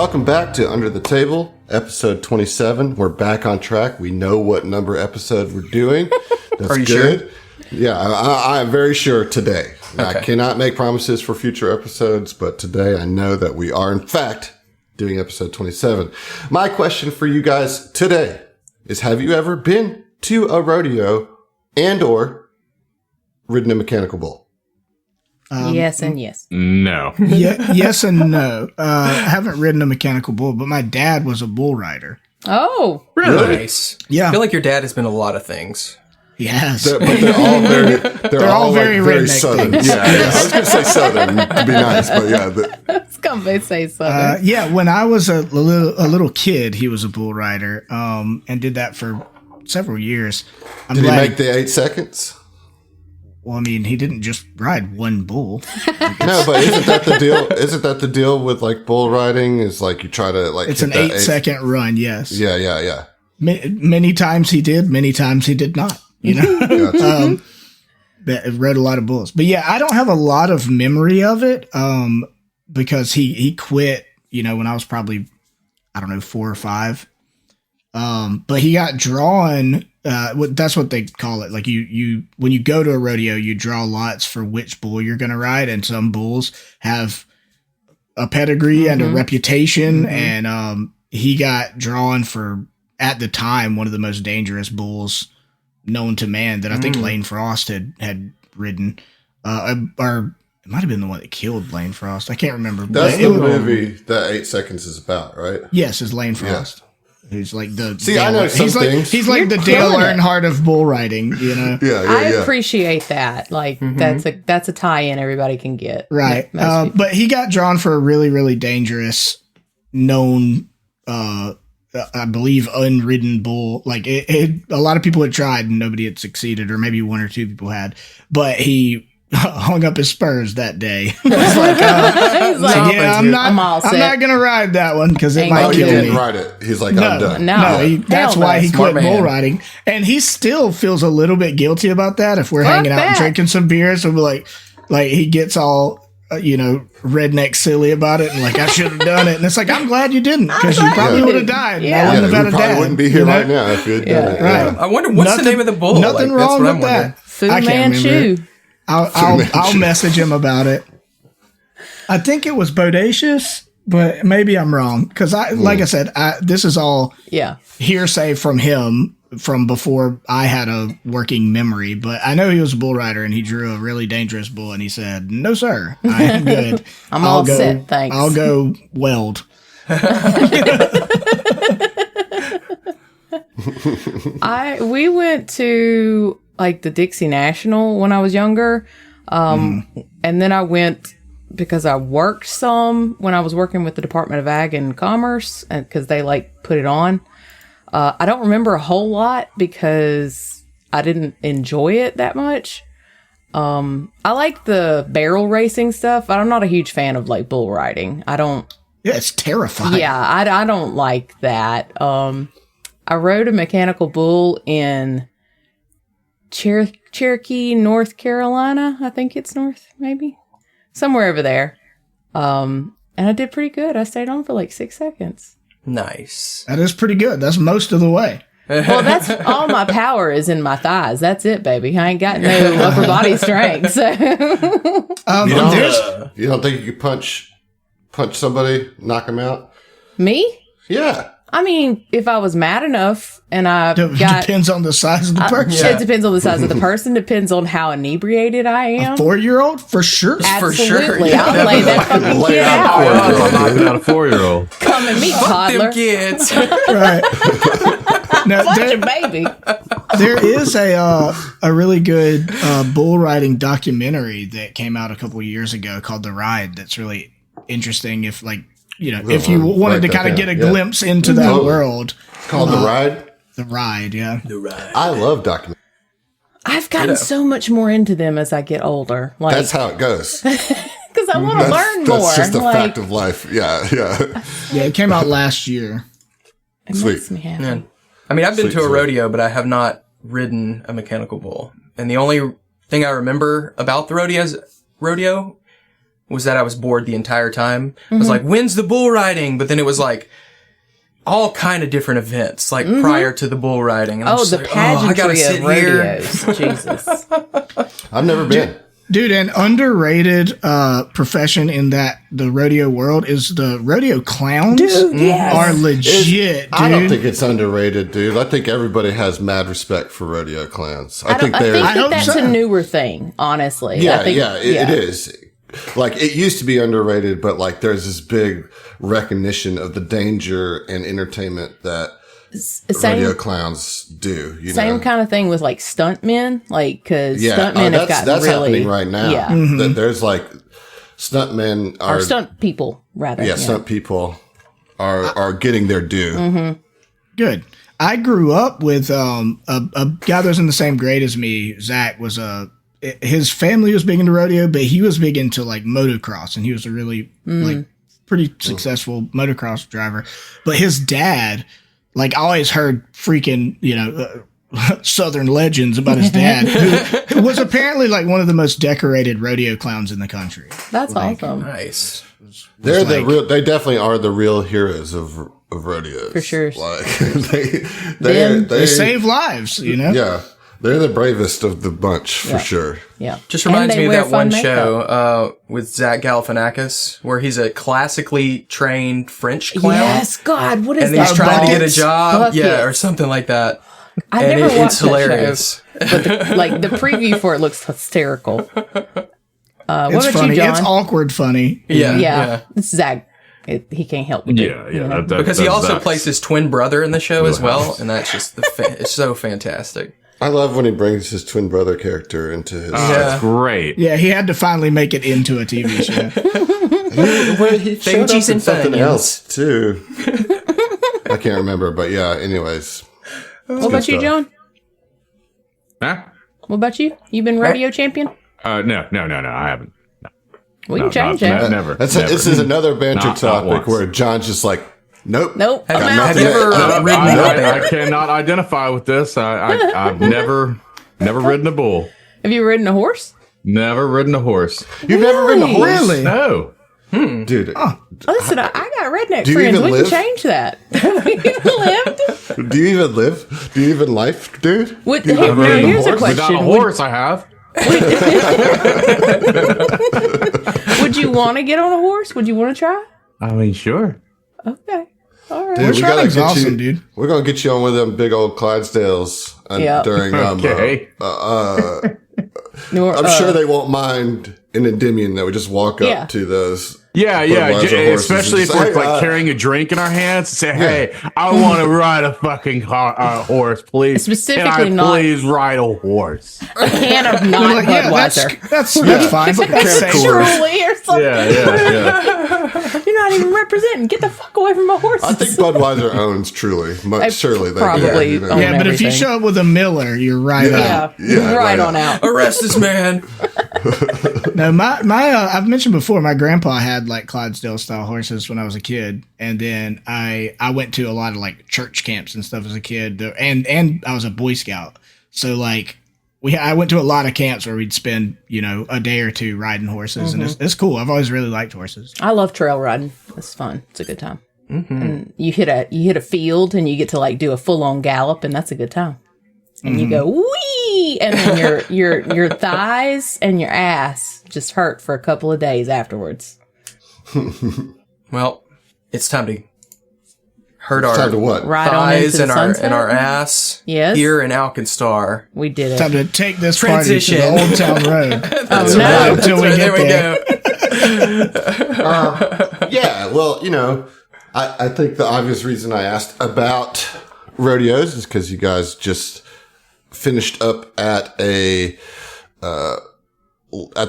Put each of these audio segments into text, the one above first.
Welcome back to Under the Table, episode 27. We're back on track. We know what number episode we're doing. That's Are you good. sure? Yeah, I'm very sure today. Okay. I cannot make promises for future episodes, but today I know that we are, in fact, doing episode 27. My question for you guys today is, have you ever been to a rodeo and or ridden a mechanical bull? Yes and yes. No. Yes and no. I haven't ridden a mechanical bull, but my dad was a bull rider. Oh. Really? Nice. Yeah. I feel like your dad has been a lot of things. He has. But they're all very redneck southern. things. Yeah, I was going to say southern to be nice, but yeah. It's gonna say something. Yeah, when I was a little kid, he was a bull rider, and did that for several years. Did he make the 8 seconds? Well, I mean, he didn't just ride one bull. No, but isn't that the deal? Isn't that the deal with like bull riding? Is like you try to like. It's hit an that 8-second run. Yes. Yeah. Many times he did. Many times he did not. You know. Gotcha. Rode a lot of bulls, but yeah, I don't have a lot of memory of it. Because he quit. You know, when I was probably, I don't know, 4 or 5. But he got drawn. That's what they call it. Like you when you go to a rodeo, you draw lots for which bull you're going to ride, and some bulls have a pedigree and a reputation. And he got drawn for, at the time, one of the most dangerous bulls known to man that I think Lane Frost had ridden, or it might have been the one that killed Lane Frost. I can't remember. That's the movie that 8 seconds is about, right? Yes, it's Lane Frost. Yeah. He's like the I know some things. He's like the Dale Earnhardt of bull riding, you know. I appreciate that. Like that's a tie-in everybody can get. Right. But he got drawn for a really, really dangerous, known, I believe, unridden bull. Like a lot of people had tried and nobody had succeeded, or maybe 1 or 2 people had. But he hung up his spurs that day. He's like, I'm not gonna ride that one because it might kill me. He didn't ride it. He's like, I'm done. That's why he quit bull riding, and he still feels a little bit guilty about that. If we're hanging out and drinking some beers, so we're like he gets all redneck silly about it, and like, I should have done it. And it's like, I'm glad you didn't, because you probably would have died. Yeah, I wouldn't have had a dad. Wouldn't be here right now if you had done it. Right. I wonder what's the name of the bull. Nothing wrong with that. Fu Manchu. I'll message him about it. I think it was Bodacious, but maybe I'm wrong, because like I said, this is all hearsay from him from before I had a working memory. But I know he was a bull rider and he drew a really dangerous bull, and he said, "No, sir, I am good. I'm all set. Thanks. I'll go weld." We went to like the Dixie National when I was younger. And then I went because I worked some when I was working with the Department of Ag and Commerce, and because they like put it on. I don't remember a whole lot because I didn't enjoy it that much. I like the barrel racing stuff. I'm not a huge fan of like bull riding. I don't. Yeah, it's terrifying. Yeah, I don't like that. I rode a mechanical bull in Cherokee, North Carolina. I think it's north, maybe. Somewhere over there. And I did pretty good. I stayed on for like 6 seconds. Nice. That is pretty good. That's most of the way. Well, that's all my power is in my thighs. That's it, baby. I ain't got no upper body strength. So. You don't think you could punch somebody, knock them out? Me? Yeah. I mean, if I was mad enough and I depends on the size of the person. It depends on the size of the person. Depends on how inebriated I am. A 4-year-old? For sure. Absolutely. For sure. Yeah. I'll lay that fucking kid out. Knocking out a 4-year-old. Come and meet toddler. Them kids. Right. Now, Watch your baby. There is a really good bull riding documentary that came out a couple of years ago called The Ride. That's really interesting. If if you wanted to kind of get a glimpse into that world. It's called The Ride? The Ride, yeah. The Ride. I love documentaries. I've gotten so much more into them as I get older. Like, That's how it goes. Because I want to learn more. That's just a fact of life. Yeah. Yeah, it came out last year. It makes me happy. Yeah. I mean, I've been to a rodeo, but I have not ridden a mechanical bull. And the only thing I remember about the rodeo was that I was bored the entire time. I was like, when's the bull riding? But then it was like all kind of different events, like prior to the bull riding. And I'm just the like, pageantry I gotta sit of rodeos. Jesus. I've never been. Dude, an underrated profession in the rodeo world is the rodeo clowns. Dude, yes. Are legit, dude. I don't think it's underrated, dude. I think everybody has mad respect for rodeo clowns. I think hope that's so. a newer thing, honestly. Yeah, I think, it is. Like, it used to be underrated, but like there's this big recognition of the danger and entertainment that rodeo clowns do. Same kind of thing with like stuntmen, like because stuntmen have gotten that's really happening right now. Yeah, That there's like stuntmen or stunt people rather. Yeah, stunt people are getting their due. Good. I grew up with a guy that was in the same grade as me. Zach was his family was big into rodeo, but he was big into like motocross, and he was a really like pretty successful motocross driver. But his dad, like, I always heard freaking, Southern legends about his dad, who was apparently like one of the most decorated rodeo clowns in the country. That's awesome. nice. They definitely are the real heroes of rodeos. For sure. Like They save lives, Yeah. They're the bravest of the bunch, for sure. Yeah. Just reminds me of that one show with Zach Galifianakis, where he's a classically trained French clown. Yes, God, what is and that? he's trying to get a job. Buckets. Yeah, or something like that. I never watched it's hilarious. That show, but the preview for it looks hysterical. What It's about funny. you, John? It's awkward funny. Yeah. It's Zach. He can't help it. Yeah. Because he also plays his twin brother in the show as well, and that's just it's so fantastic. I love when he brings his twin brother character into his... That's great. Yeah, he had to finally make it into a TV show. He showed up in something else, too. I can't remember, but yeah, anyways. What about you, John? Huh? What about you? You been rodeo champion? No, I haven't. We can change that. Never. This is another banter Not topic once. where John's just like, nope. Have you ever ridden out there? I cannot identify with this. I've never ridden a bull. Have you ridden a horse? Never ridden a horse. You've never ridden a horse? Really? No. Dude. Listen, I got redneck Do you friends. even We live? can change that. We lived. Do you even live? Do you even life, dude? Here's a question. Without a horse, I have. Would you want to get on a horse? Would you want to try? I mean, sure. Okay. All right. Dude, we gotta running's get awesome, you, dude. We're gonna get you on with them big old Clydesdales during Okay. I'm sure they won't mind in Endymion that we just walk up to those. Yeah. Budweiser horses Especially and if just we're say, carrying a drink in our hands and say, "Hey, I want to ride a fucking horse, please. Specifically Can I please ride a horse." A can of They're not like, yeah, Budweiser. that's fine. It's like a can of That's Coors. Truly or something. Yeah. You're not even representing. Get the fuck away from my horses. I think Budweiser owns Truly. Surely they probably do. own Yeah, but if you everything. show up with a Miller, you're right out. Yeah, right right on out. Arrest this man. No, my I've mentioned before, my grandpa had like Clydesdale style horses when I was a kid, and then I went to a lot of like church camps and stuff as a kid, and I was a Boy Scout, so like I went to a lot of camps where we'd spend a day or two riding horses, and it's cool. I've always really liked horses. I love trail riding. It's fun. It's a good time. And you hit a field and you get to like do a full on gallop, and that's a good time. And you go wee, and then your thighs and your ass just hurt for a couple of days afterwards. Well, it's time to hurt our Time to what? Ride on into thighs the and sunset? our ass. Yes. Here in Alkenstar. We did it. Time to take this Transition. party to the Old Town Road. Oh, no. Until we get there. Yeah, well, I think the obvious reason I asked about rodeos is because you guys just finished up at the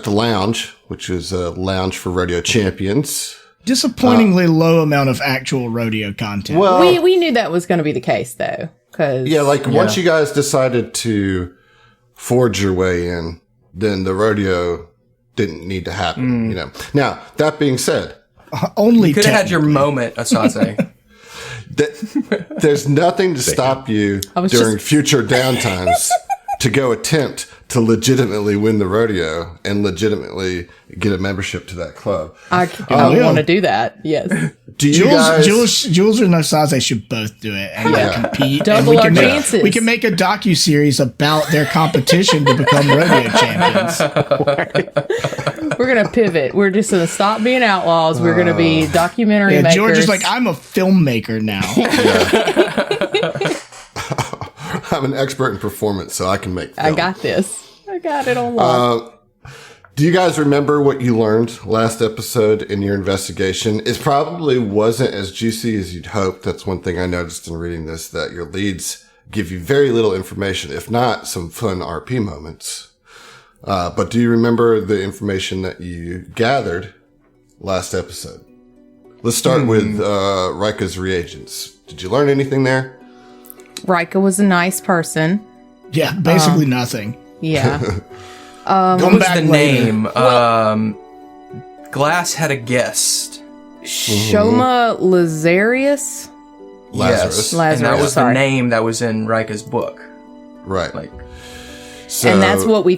lounge, which is a lounge for rodeo champions. Disappointingly low amount of actual rodeo content. Well, We knew that was going to be the case, though. Once you guys decided to forge your way in, then the rodeo didn't need to happen. Now that being said, only You could have had your moment, Asase. there's nothing to stop you during future downtimes to go attempt to legitimately win the rodeo and legitimately get a membership to that club. I want to do that. Yes. Do you guys? Jules or Nosaze should both do it and compete. Double and our chances. We can make a docu-series about their competition to become rodeo champions. We're going to pivot. We're just going to stop being outlaws. We're going to be documentary makers. Jorj is like, I'm a filmmaker now. I'm an expert in performance, so I can make film. I got this. I got it on lock. Do you guys remember what you learned last episode in your investigation? It probably wasn't as juicy as you'd hoped. That's one thing I noticed in reading this, that your leads give you very little information, if not some fun RP moments. But do you remember the information that you gathered last episode? Let's start with Rika's reagents. Did you learn anything there? Rika was a nice person. Yeah, basically nothing. Yeah. What was the name? Glass had a guest. Shoma Lazarus? Lazarus. Lazarus. And that was the name that was in Rika's book. Right. Like, So, And that's what we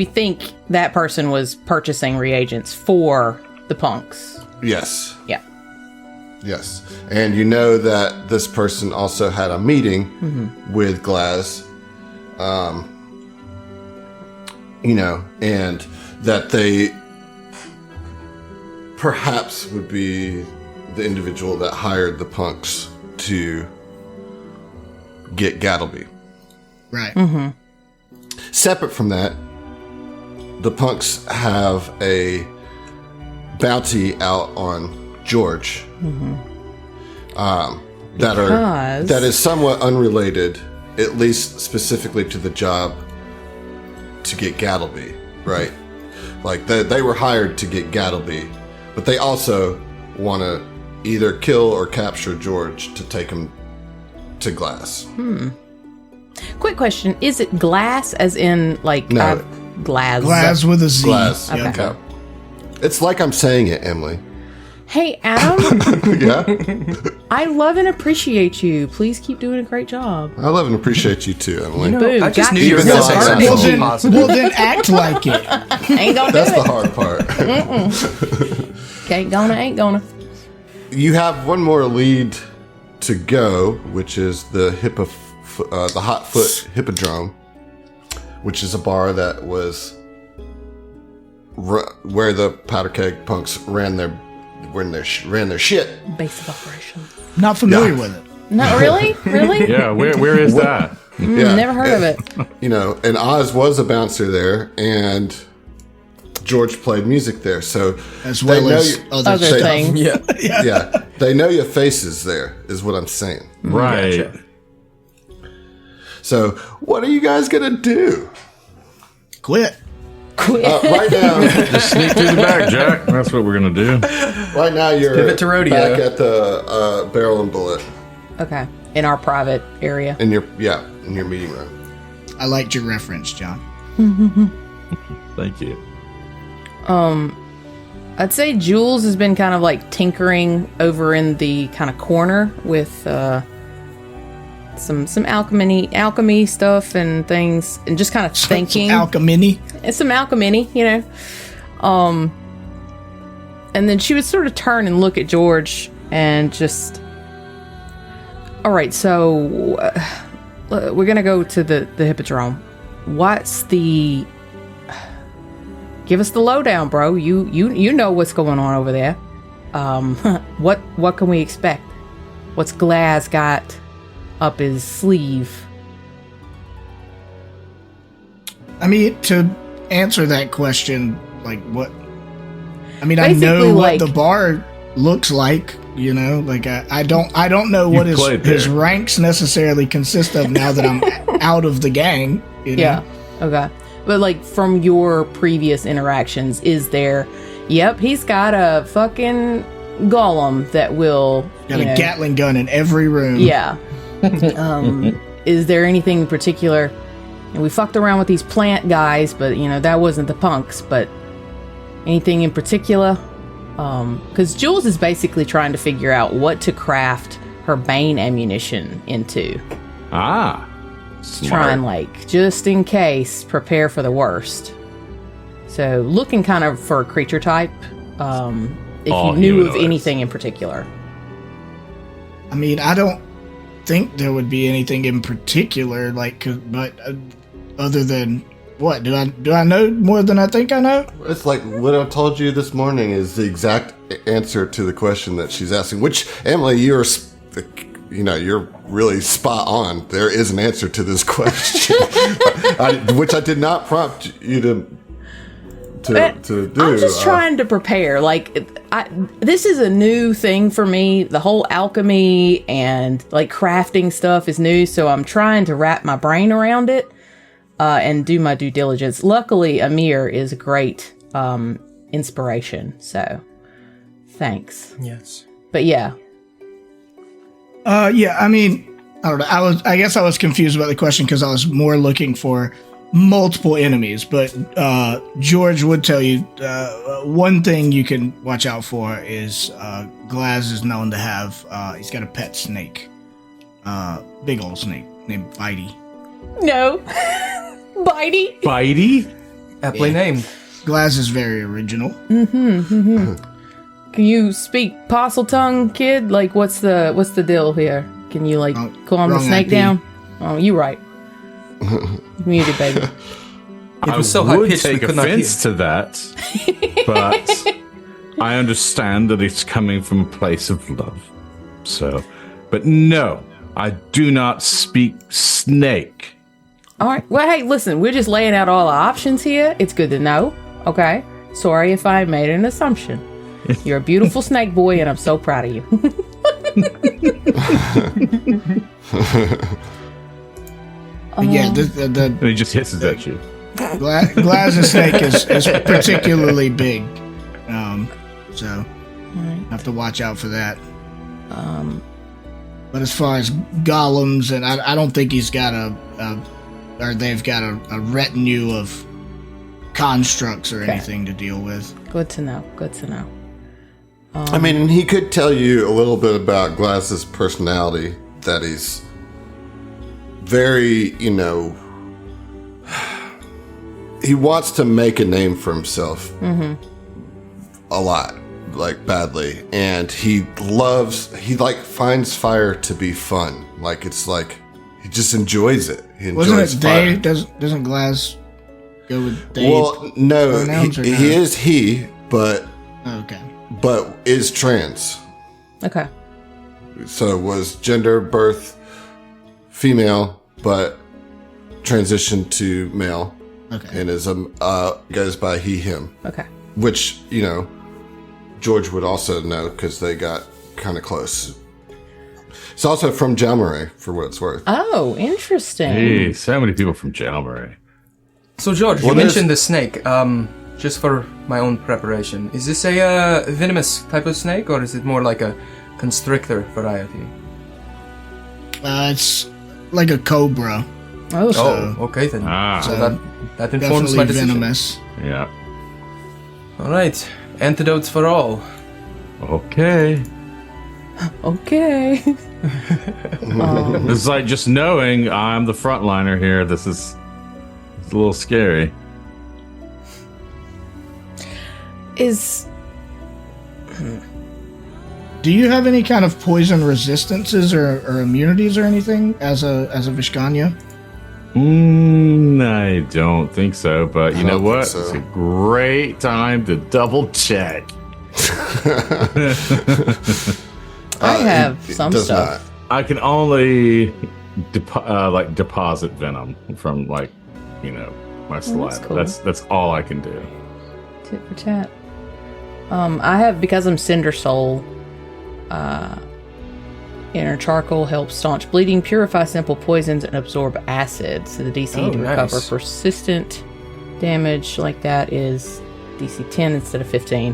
think that person was purchasing reagents for the punks. yes. Yeah. Yes. And you know that this person also had a meeting with Glass, and that they perhaps would be the individual that hired the punks to get Gattleby. Right. Separate from that, the punks have a bounty out on Jorj. That is somewhat unrelated, at least specifically to the job to get Gattleby, right? Like they were hired to get Gattleby, but they also want to either kill or capture Jorj to take him to Glass. Quick question. Is it glass as in like No. glass? Glass with a Z. Glass. Yeah. Okay. Yeah. It's like I'm saying it, Emily. Hey, Adam. Yeah? I love and appreciate you. Please keep doing a great job. I love and appreciate you too, Emily. Boom. I just got knew you were Even going though to say I- something Well then, positive. well then act like it. Ain't gonna That's do the it. hard part. Ain't gonna, ain't gonna. You have one more lead to go, which is the Hot Foot Hippodrome, which is a bar that was where the Powder Keg punks ran their shit. Base of operations. Not familiar with it. No, really? Really? Yeah, where is that? Yeah, Never heard of it. And Oz was a bouncer there, and Jorj played music there, so As well they know as you- other Other things. Yeah. yeah, they know your faces there, is what I'm saying. Right. Gotcha. So, what are you guys gonna do? Quit. Right now, Just sneak through the back, Jack. That's what we're gonna do. right now you're pivot to rodeo. back at the Barrel and Bullet Okay. In our private area. in your meeting room. I liked your reference, John. Thank you. I'd say Jules has been kind of like tinkering over in the kind of corner with some alchemy stuff and things, and just kind of thinking. Alchemy. It's some alchemy, and then she would sort of turn and look at Jorj and just, all right, so we're gonna go to the Hippodrome. What's the? Give us the lowdown, bro. You know what's going on over there. What can we expect? What's Glass got up his sleeve? I mean, to answer that question, like what? I mean, Basically, I know what like- the bar looks like. Like I don't know what played his there. ranks necessarily consist of now that I'm out of the gang. Yeah. Okay. But like from your previous interactions, is there? Yep, he's got a fucking golem that will. Got a Gatling gun in every room. Yeah. Is there anything in particular? And we fucked around with these plant guys, but that wasn't the punks. But anything in particular? Because Jules is basically trying to figure out what to craft her Bane ammunition into. try and, like, just in case, prepare for the worst. So, looking kind of for a creature type, if All you knew of humanoids. anything in particular. I mean, I don't think there would be anything in particular, like, but other than what do I know more than I think I know? It's like what I told you this morning is the exact answer to the question that she's asking. Which, Emily, you're really spot on. There is an answer to this question, which I did not prompt you to do. I'm just trying to prepare. Like, this is a new thing for me. The whole alchemy and, like, crafting stuff is new, so I'm trying to wrap my brain around it and do my due diligence. Luckily, Amir is a great inspiration, so thanks. Yes. But yeah. Yeah, I mean, I don't know. I guess I was confused about the question because I was more looking for multiple enemies, but Jorj would tell you one thing you can watch out for is Glaz is known to have he's got a pet snake, big old snake named Bitey. No. Bitey. Bitey? Aptly named. Glaz is very original. Can you speak parcel tongue, kid? Like, what's the deal here? Can you, like, calm the wrong snake IP. down? Oh, you right. Muted, baby. It was so I would high-pitched we take could not hear. offense to that, but I understand that it's coming from a place of love. So, but no, I do not speak snake. All right. Well, hey, listen, we're just laying out all the options here. It's good to know. Okay. Sorry if I made an assumption. You're a beautiful snake boy, and I'm so proud of you. Yeah, And he just hisses at you. Glaz's snake is particularly big, so have to watch out for that. But as far as golems, and I don't think he's got they've got a retinue of constructs or anything to deal with. Good to know. Good to know. I mean, he could tell you a little bit about Glass's personality, that he's very, he wants to make a name for himself a lot, like badly. And he finds fire to be fun. Like, it's like, he just enjoys it. He enjoys Wasn't it fire. they? Doesn't Glaz go with they? Well, no, pronouns or no? he is he, but Okay. is trans. Okay. So was gender birth female, but transitioned to male, Okay. and is goes by he him, Okay. which Jorj would also know because they got kind of close. It's also from Jalmaray, for what it's worth. Oh, interesting. Hey, so many people from Jalmaray. So, Jorj, you Well, mentioned the snake. Just for my own preparation, is this a venomous type of snake, or is it more like a constrictor variety? It's like a cobra. Oh, Oh, okay then. Ah. So that informs my Definitely decision. venomous. Yeah. All right, antidotes for all. Okay. okay. It's like just knowing I'm the frontliner here. It's a little scary. Do you have any kind of poison resistances or immunities or anything as a Vishkanya? I don't think so, but you know don't what? think so. It's a great time to double check. I have It some does stuff. not. I can only deposit venom from my saliva. cool. That's all I can do. Tit for tat. I have, because I'm Cinder Soul, inner charcoal helps staunch bleeding, purify simple poisons, and absorb acid. So the DC Oh, to recover nice. persistent damage like that is DC 10 instead of 15.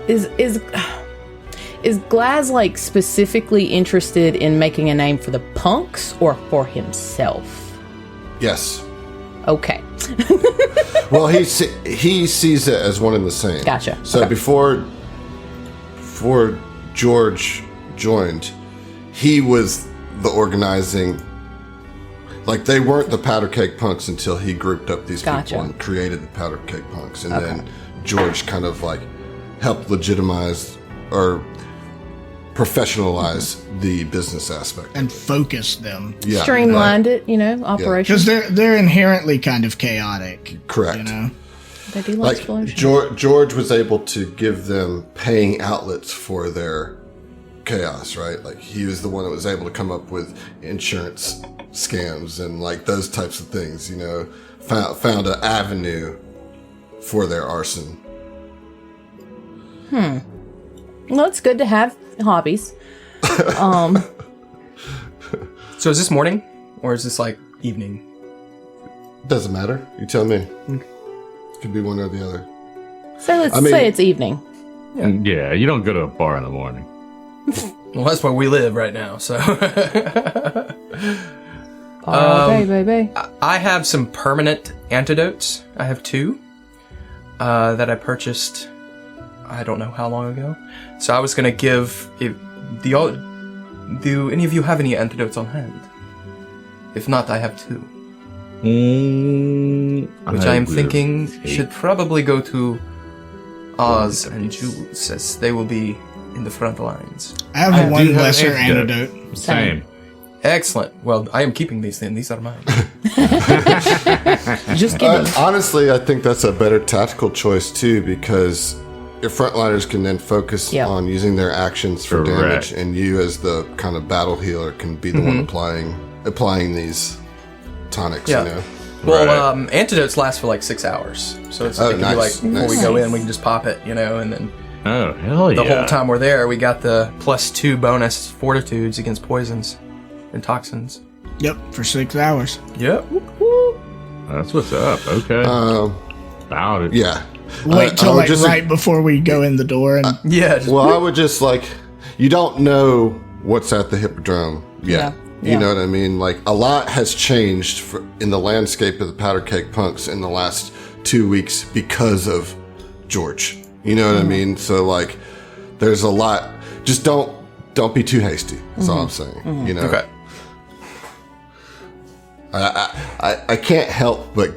Is Glaz, like, specifically interested in making a name for the punks or for himself? Yes. Okay. Well, he sees it as one and the same. Gotcha. So Okay. before Jorj joined, he was the organizing. Like, they weren't the Powder Keg Punks until he grouped up these Gotcha. people and created the Powder Keg Punks. And then Jorj kind of, like, helped legitimize or professionalize the business aspect. And focus them. Yeah, Streamlined right. it, operation. Because they're inherently kind of chaotic. Correct. You know? They do Like, explosions. Jorj was able to give them paying outlets for their chaos, right? Like, he was the one that was able to come up with insurance scams and, like, those types of things, found an avenue for their arson. Well, it's good to have hobbies. So is this morning or is this like evening? Doesn't matter. You tell me. Could be one or the other. So let's say it's evening. Yeah, you don't go to a bar in the morning. Well, that's where we live right now. So All day, baby. I have some permanent antidotes. I have 2 that I purchased. I don't know how long ago. So I was gonna give. Do any of you have any antidotes on hand? If not, I have 2. Which I am thinking should probably go to Oz and Jules, as they will be in the front lines. I have I one do have lesser antidote. antidote. Same. Excellent. Well, I am keeping these then. These are mine. Just kidding. Honestly, I think that's a better tactical choice, too, because your frontliners can then focus Yep. on using their actions for Correct. damage, and you, as the kind of battle healer, can be the one applying these tonics, Yeah. Well, Right. antidotes last for like 6 hours. So it's Oh, it can be nice, like before we nice. go in, we can just pop it, and then Oh, hell yeah. the whole time we're there, we got the +2 bonus fortitudes against poisons and toxins. Yep, for 6 hours. Yep. That's what's up. Okay. About it. Yeah. Wait till I would like just- right before we go in the door and Yeah. Just, Well, I would just you don't know what's at the Hippodrome yet. Yeah. You know what I mean? Like, a lot has changed in the landscape of the Powder Keg Punks in the last 2 weeks because of Jorj. You know what I mean? So, like, there's a lot. Just don't be too hasty. That's all I'm saying. You know? okay. I can't help but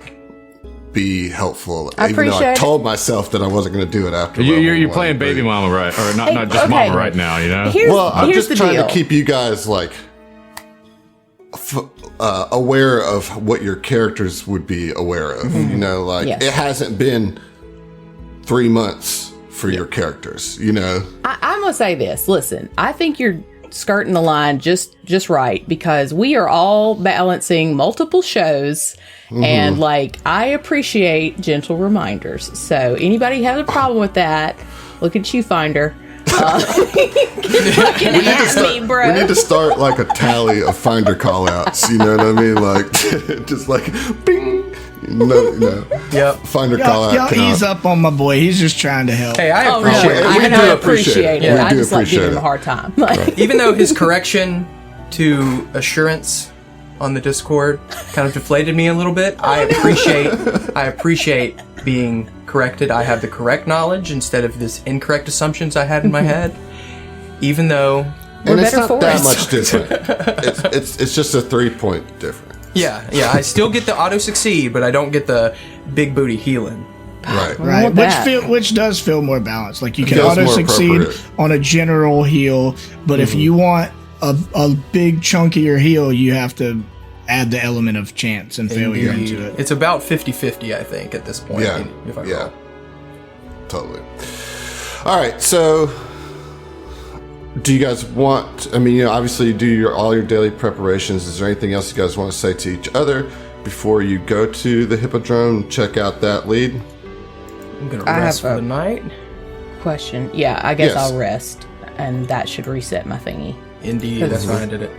be helpful. I even though I appreciate it. told myself that I wasn't going to do it after. You're level playing one, baby but- mama, right? Or not, Hey, not just okay. mama right now, you know? Here's, I'm here's just the trying deal. to keep you guys aware of what your characters would be aware of. You know, like Yes. it hasn't been 3 months for your characters. You know, I'm gonna say this. Listen, I think you're skirting the line just right, because we are all balancing multiple shows, and like, I appreciate gentle reminders. So anybody has a problem with that, look at you, Finder. Fucking at me, bro. we need to start like a tally of Finder callouts. You know what I mean? Like just like bing. No. Yep. Finder y'all callout. ease up on my boy. He's just trying to help. Hey, I Oh no, appreciate it. We I do know, appreciate it. it. We I do just like appreciate giving him it. a hard time. Like, Even though his correction to assurance on the Discord kind of deflated me a little bit, I appreciate being corrected. I have the correct knowledge instead of this incorrect assumptions I had in my head. Even though, And it's better not for that it. much different. It's just a 3-point difference. yeah, I still get the auto succeed, but I don't get the big booty healing. Right. Right, want that. which does feel more balanced. Like, you can feels auto more succeed appropriate. on a general heal, but if you want a big chunkier heal, you have to add the element of chance and failure Indeed. into it. It's about 50-50, I think, at this point. Yeah. If I Yeah. recall. Totally. All right. So, do you guys want? I mean, obviously, you do all your daily preparations. Is there anything else you guys want to say to each other before you go to the Hippodrome? Check out that lead. I'm gonna I rest have for a- the night. question. Yeah, I guess Yes. I'll rest, and that should reset my thingy. Indeed, that's why I did it.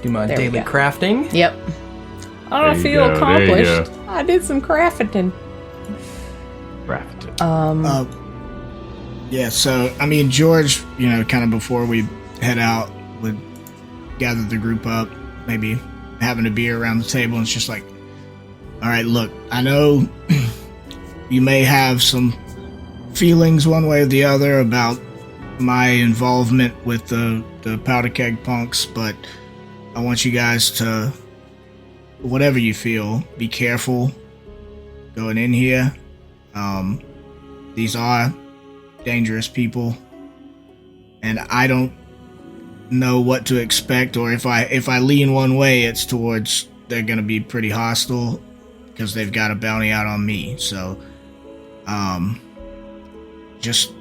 Do my There we daily go. crafting. Yep. I you feel go, there you accomplished. I did some crafting. Rafted. Yeah, so, I mean, Jorj, kind of before we head out, would gather the group up, maybe having a beer around the table, and it's just like, all right, look, I know you may have some feelings one way or the other about my involvement with the Powder Keg Punks, but I want you guys to whatever you feel, be careful going in here. These are dangerous people, and I don't know what to expect, or if I lean one way, it's towards they're gonna be pretty hostile because they've got a bounty out on me. So, just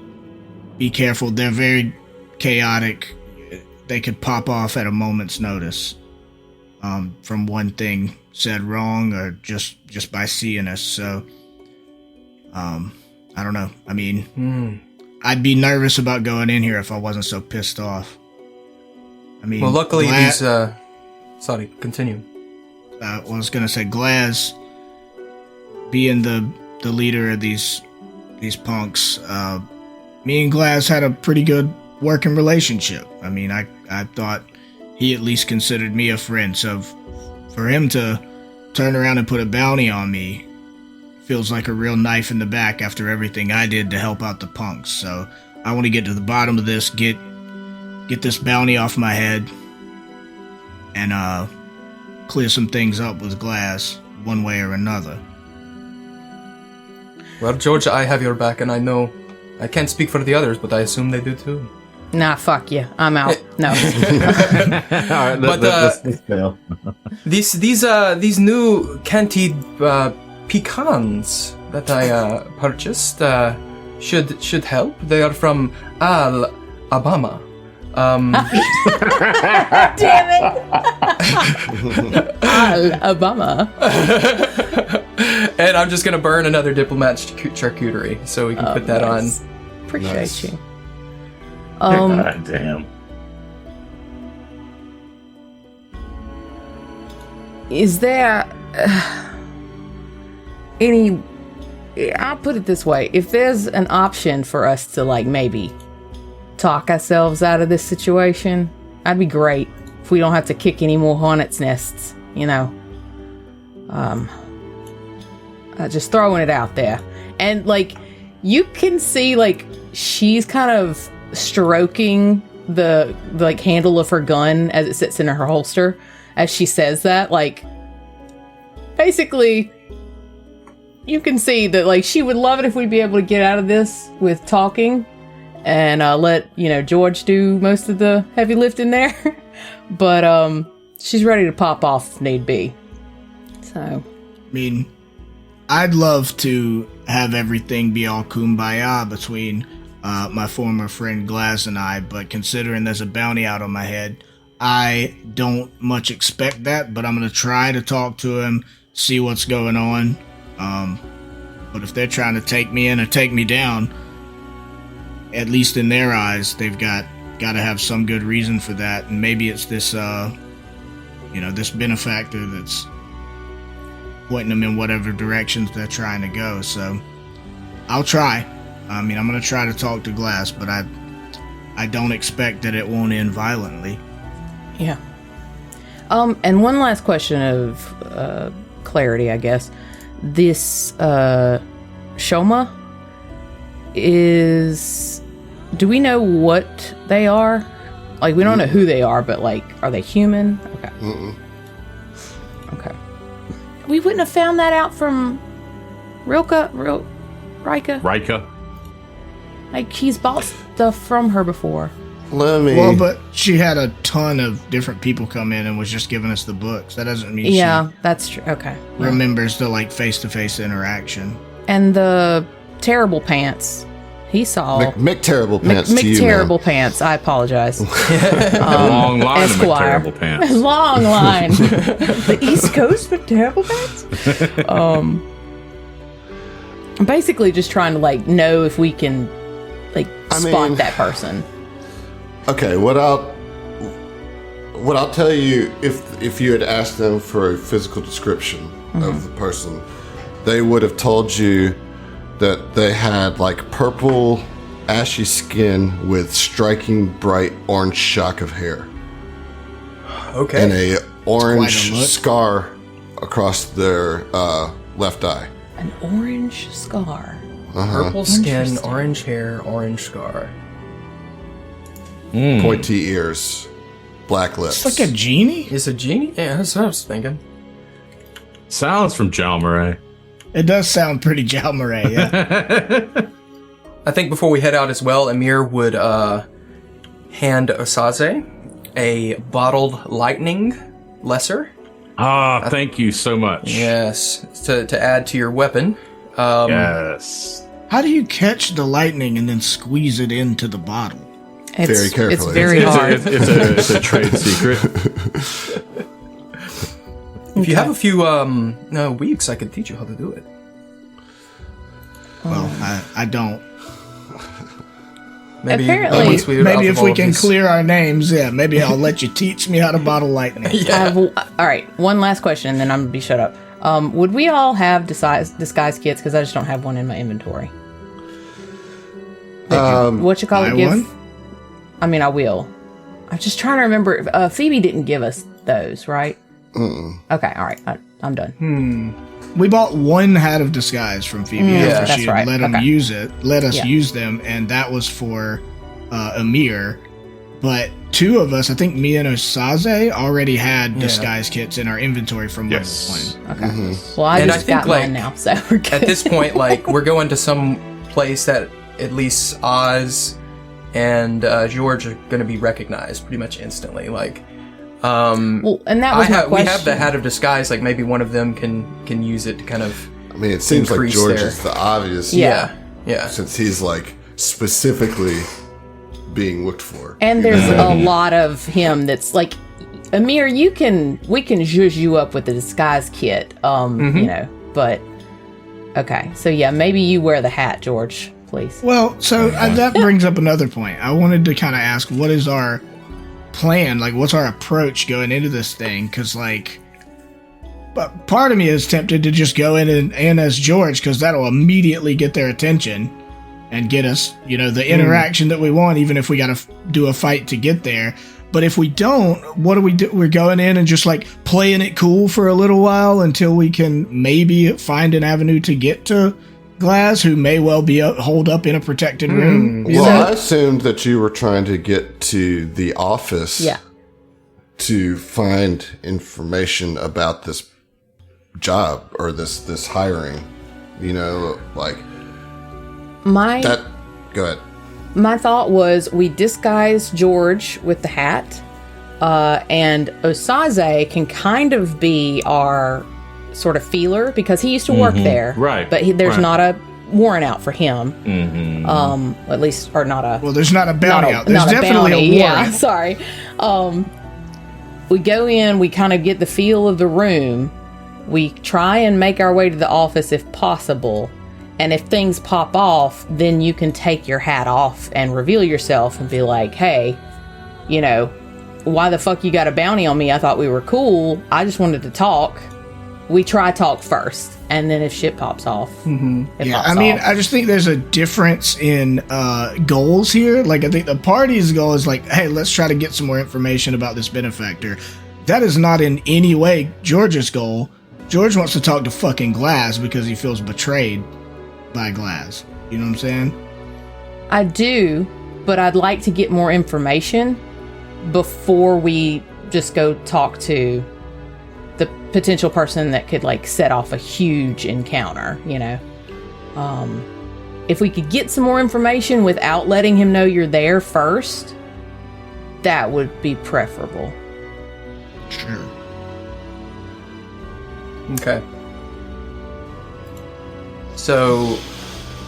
be careful. They're very chaotic. They could pop off at a moment's notice, from one thing said wrong or just by seeing us. So, I don't know. I mean, I'd be nervous about going in here if I wasn't so pissed off. I mean, well, luckily these. Sorry, continue. I was gonna say, Glaz, being the leader of these punks, me and Glaz had a pretty good working relationship. I mean, I thought he at least considered me a friend. So for him to turn around and put a bounty on me feels like a real knife in the back after everything I did to help out the punks. So I want to get to the bottom of this, get this bounty off my head, and clear some things up with Glaz one way or another. Well, Jorj, I have your back, and I know I can't speak for the others, but I assume they do too. Nah, fuck you. I'm out. No. All right, let's fail. These new candied pecans that I purchased should help. They are from Alabama. Damn it. Alabama. And I'm just gonna burn another diplomat charcuterie so we can put that nice. on. Appreciate you. God damn. Is there any... I'll put it this way. If there's an option for us to, like, maybe talk ourselves out of this situation, that'd be great. If we don't have to kick any more hornets' nests, you know. Just throwing it out there. And, like, you can see, like, she's kind of stroking the like, handle of her gun as it sits in her holster as she says that. Like, basically, you can see that, like, she would love it if we'd be able to get out of this with talking and let, you know, Jorj do most of the heavy lifting there. But she's ready to pop off if need be. So, I mean, I'd love to have everything be all kumbaya between my former friend Glaz and I, but considering there's a bounty out on my head, I don't much expect that, but I'm going to try to talk to him, see what's going on. But if they're trying to take me in or take me down, at least in their eyes, they've got to have some good reason for that, and maybe it's this, this benefactor that's pointing them in whatever directions they're trying to go. So I'll try. I mean, I'm going to try to talk to Glaz, but I don't expect that it won't end violently. yeah. And one last question of clarity, I guess. This Shoma is... Do we know what they are? Like, we don't know who they are, but, like, are they human? Okay. Okay. We wouldn't have found that out from Rika? Like, he's bought stuff from her before. Well, but she had a ton of different people come in and was just giving us the books. That doesn't mean she that's true. Okay. remembers the, like, face-to-face interaction. And the terrible pants. He saw... Mick Terrible Pants to you, Terrible man. Pants. I apologize. Long line of Esquire. terrible pants. Long line. The East Coast with terrible pants? Basically just trying to, like, know if we can, like, spot that person. Okay, what I'll tell you, if you had asked them for a physical description of the person, they would have told you that they had, like, purple, ashy skin with striking bright orange shock of hair. Okay. And a orange quite a look. scar across their left eye. An orange scar. Purple skin, orange hair, orange scar. Pointy ears. Black lips. It's like a genie? Is a genie? Yeah, that's what I was thinking. Sounds from John Murray. It does sound pretty Jal Murray, yeah. I think before we head out as well, Amir would hand Osaze a bottled lightning lesser. Thank you so much. Yes, to add to your weapon. Yes. How do you catch the lightning and then squeeze it into the bottle? Very carefully. It's very hard. It's a trade secret. If you have a few weeks, I could teach you how to do it. Well, I don't. Maybe Apparently- once we Maybe if we can these- clear our names, maybe I'll let you teach me how to bottle lightning. All right, one last question, and then I'm gonna be shut up. Would we all have disguise kits? Because I just don't have one in my inventory. What you call it? buy Give? one? I mean, I will. I'm just trying to remember. Phoebe didn't give us those, right? Okay, all right. I'm done. We bought one hat of disguise from Phoebe Yeah, after that's she right. let him Okay. use it. Let us Yeah. use them, and that was for Amir. But two of us, I think me and Osaze, already had disguise kits in our inventory from Yes. level 1. Okay. Well, I And just I think, got mine like, now, so we're good. At this point, like, we're going to some place that at least Oz and Jorj are going to be recognized pretty much instantly. Like, well, and that was my we question. have the hat of disguise. Like, maybe one of them can use it to kind of. I mean, it seems like Increase Jorj there. is the obvious. Yeah. Yeah. Since he's like specifically being looked for. And there's a lot of him that's like, Amir, we can zhuzh you up with the disguise kit, you know, but okay. So yeah, maybe you wear the hat, Jorj, please. Well, so that brings up another point. I wanted to kind of ask, what is our plan? Like, what's our approach going into this thing? Because, like, but part of me is tempted to just go in and as Jorj, because that'll immediately get their attention and get us, you know, the interaction that we want, even if we got to do a fight to get there. But if we don't, what do we do? We're going in and just like playing it cool for a little while until we can maybe find an avenue to get to Glass, who may well be holed up in a protected room. Well, I assumed that you were trying to get to the office Yeah. to find information about this job or this hiring. You know, like that. Go ahead. My thought was we disguise Jorj with the hat, and Osaze can kind of be our sort of feeler because he used to work there, Right, But there's right. not a warrant out for him, at least, or not a. Well, there's not a bounty out. There's not definitely bounty, a yeah, warrant. sorry. We go in, we kind of get the feel of the room. We try and make our way to the office if possible. And if things pop off, then you can take your hat off and reveal yourself and be like, hey, you know, why the fuck you got a bounty on me? I thought we were cool. I just wanted to talk. We try talk first. And then if shit pops off, it Yeah, pops I mean, off. I just think there's a difference in goals here. Like, I think the party's goal is like, hey, let's try to get some more information about this benefactor. That is not in any way George's goal. Jorj wants to talk to fucking Glass because he feels betrayed by Glass. You know what I'm saying? I do, but I'd like to get more information before we just go talk to the potential person that could like set off a huge encounter, you know. If we could get some more information without letting him know you're there first, that would be preferable. Sure. Okay. So,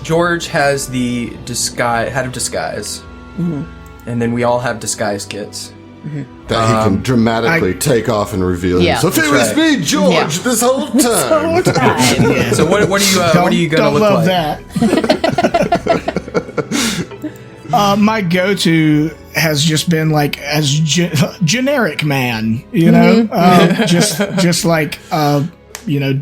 Jorj has the hat of disguise, and then we all have disguise kits. That he can dramatically take off and reveal Yeah. himself. It That's was right. me, Jorj, Yeah. this whole time. Yeah. So, what are you gonna Don't look love like? that. My go-to has just been like as generic man, you know, just like you know,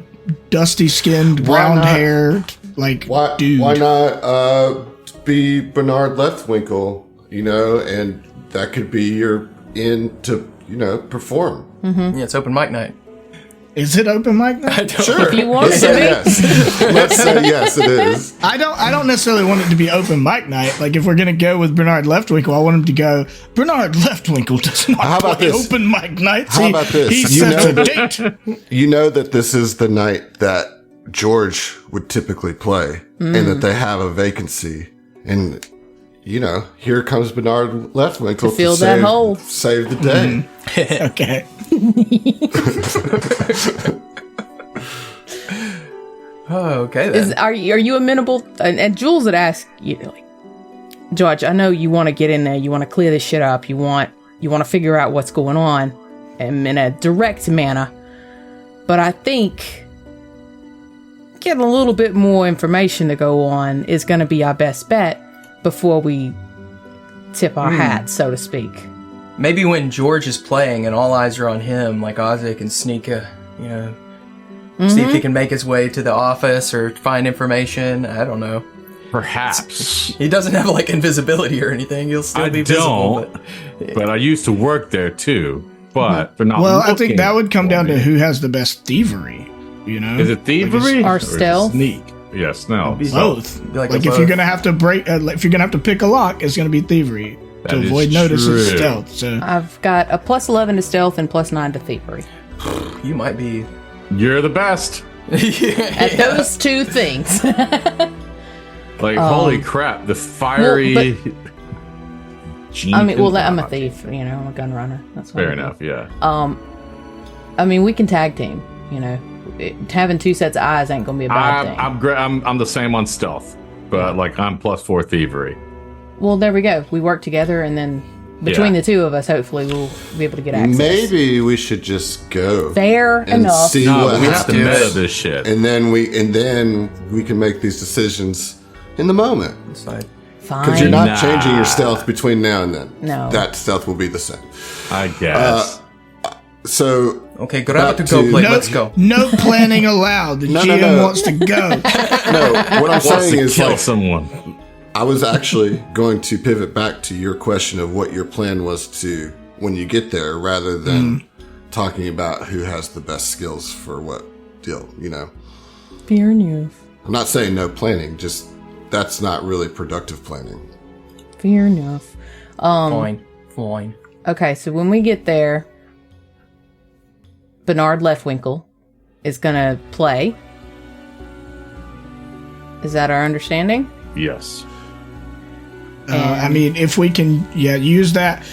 dusty skinned, brown not? hair, like Why, dude. why not be Bernard Leftwinkle, you know, and that could be your in to, you know, perform. Yeah, it's open mic night. Is it open mic night? Sure. If you want Let's it to say be. yes. Let's say yes, it is. I don't necessarily want it to be open mic night. Like if we're gonna go with Bernard Leftwinkle, I want him to go. Bernard Leftwinkle does not How about play this? open mic nights. How about this? He You sets know a date. You know that this is the night that Jorj would typically play, and that they have a vacancy, and here comes Bernard Leftwinkle to fill that hole. save the day. Okay. Oh, okay then. Are you amenable? And Jules had asked you, like, Jorj, I know you want to get in there. You want to clear this shit up. You want to figure out what's going on, in a direct manner. But I think getting a little bit more information to go on is going to be our best bet before we tip our hat, so to speak. Maybe when Jorj is playing and all eyes are on him, like Ozzy can sneak see if he can make his way to the office or find information. I don't know. Perhaps. He doesn't have like invisibility or anything. He'll still be visible. But I used to work there too. But they're not. Well, I think looking that would come for down me. to who has the best thievery. Is it thievery Or is it stealth? Sneak. Yes, no. Both. Like Like a if both. you're gonna have to break, if you're gonna have to pick a lock, it's gonna be thievery. That To is avoid notice is true. stealth. So I've got a +11 to stealth and +9 to thievery. You might be. You're the best. At those two things. Like, holy crap, the fiery. I'm a thief. I'm a gun runner. That's what Fair I do. enough, yeah. I mean, we can tag team. Having two sets of eyes ain't gonna be a bad thing. I'm the same on stealth, but like I'm +4 thievery. Well, there we go. We work together, and then between the two of us, hopefully, we'll be able to get access. Maybe we should just go Fair and enough. see No, what but we have to happens, meta this shit. and then we can make these decisions in the moment. Side. Because you're Fine. not changing your stealth between now and then. No. That stealth will be the same. I guess. So Okay, grab it to Back go to- play. no, Let's go. no planning allowed. The No, GM no. wants to go. no, what I'm Wants saying to is kill like someone. I was actually going to pivot back to your question of what your plan was to when you get there, rather than talking about who has the best skills for what deal. Fair enough. I'm not saying no planning, just that's not really productive planning. Fair enough. Fine. Okay, so when we get there, Bernard Leftwinkle is gonna play. Is that our understanding? Yes. I mean, if we can, use that.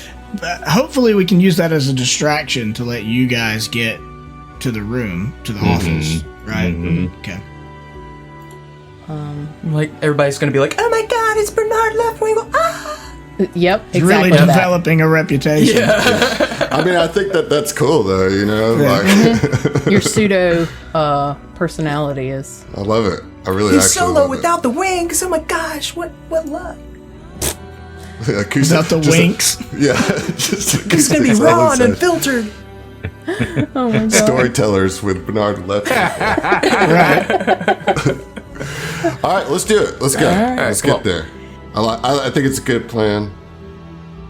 Hopefully, we can use that as a distraction to let you guys get to the room, to the office, right? Okay. Like everybody's gonna be like, "Oh my God, it's Bernard Leftwinkle!" Ah! Yep, It's exactly really that. developing a reputation. I mean, I think that's cool though. Like Your pseudo personality is. I love it. I really He's actually solo love without the wings. Oh my gosh, what luck! it. Acoustic- Without the just a- winks. yeah, just It's gonna be acoustic raw and sound. unfiltered. Oh my god. Storytellers with Bernard Left. Right. All right, let's do it. Let's go. Let's cool. get there. I think it's a good plan.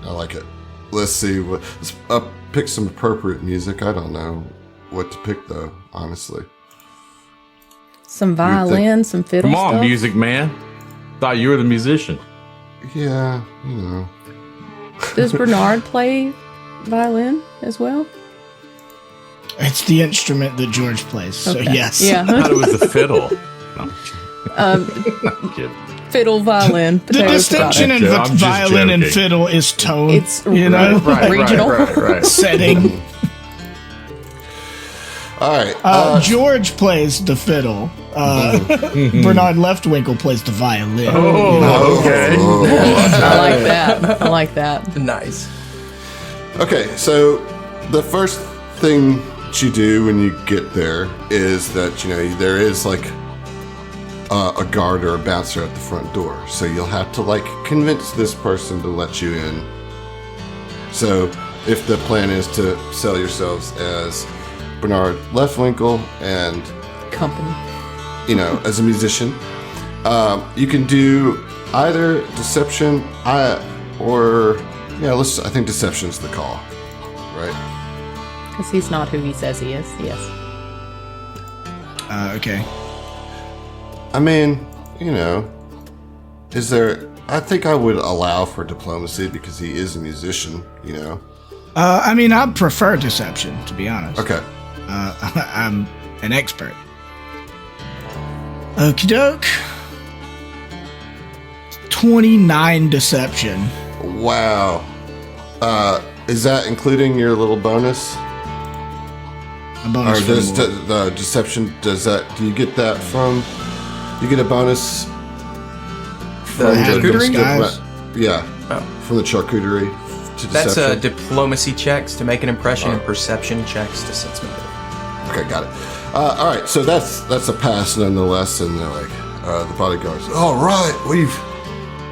I like it. Let's see. Let's pick some appropriate music. I don't know what to pick though, honestly. Some violin, some fiddle Come on, stuff. music man. Thought you were the musician. Yeah, Does Bernard play violin as well? It's the instrument that Jorj plays. So, yes. I Yeah. thought it was the fiddle. No, I'm kidding. Fiddle, violin, The potato, distinction in I'm just violin and joking. fiddle is tone. It's Right, regional. right. setting. All right. Jorj plays the fiddle. Bernard Leftwinkle plays the violin. Oh, okay. I like that. I like that. Nice. Okay, so the first thing that you do when you get there is that there is like a guard or a bouncer at the front door, so you'll have to like convince this person to let you in. So if the plan is to sell yourselves as Bernard Leftwinkle and Company. as a musician, you can do either deception or I think deception's the call, right? Because he's not who he says he is. Yes. Okay. I mean, is there... I think I would allow for diplomacy because he is a musician, I mean, I prefer deception, to be honest. Okay. I'm an expert. Okie doke. 29 deception. Wow. Is that including your little bonus? A bonus Or does the deception, do you get that from... You get a bonus The charcuterie? From the charcuterie to That's deception. diplomacy checks to make an impression and perception checks to sense motive. Okay, got it. All right, so that's a pass nonetheless, and they're like, the bodyguards, all right,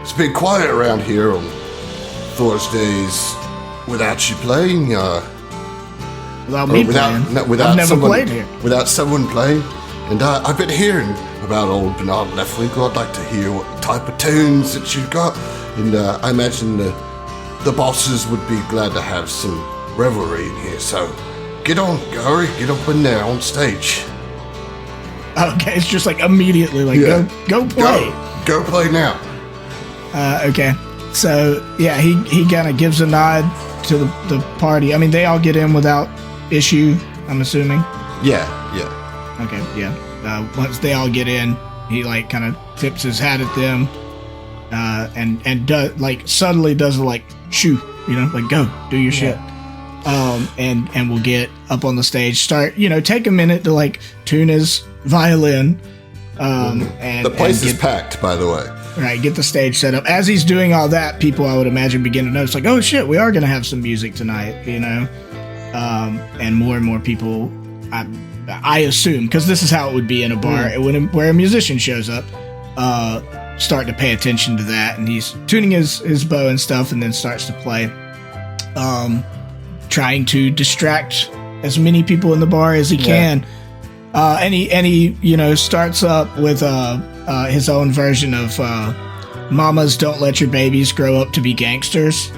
it's been quiet around here on Thursdays without you playing, Without me playing. I've never played here. Without someone playing. And I've been hearing about old Bernard Lefwinkle. I'd like to hear what type of tunes that you've got. And I imagine the bosses would be glad to have some revelry in here. So get on, Gary. Get up in there on stage. Okay, it's just like immediately like, go play. Go play now. Okay. So, yeah, he kind of gives a nod to the party. I mean, they all get in without issue, I'm assuming. Yeah. Okay, yeah. Once they all get in, he like kind of tips his hat at them, and does like subtly does like shoo, like go do your shit. And we'll get up on the stage, start take a minute to like tune his violin. And the place is packed, by the way. Right, get the stage set up. As he's doing all that, people I would imagine begin to notice like, oh shit, we are gonna have some music tonight, and more people. I assume, because this is how it would be in a bar, where a musician shows up, start to pay attention to that, and he's tuning his bow and stuff, and then starts to play, trying to distract as many people in the bar as he can. And he starts up with his own version of "Mamas Don't Let Your Babies Grow Up to Be Gangsters."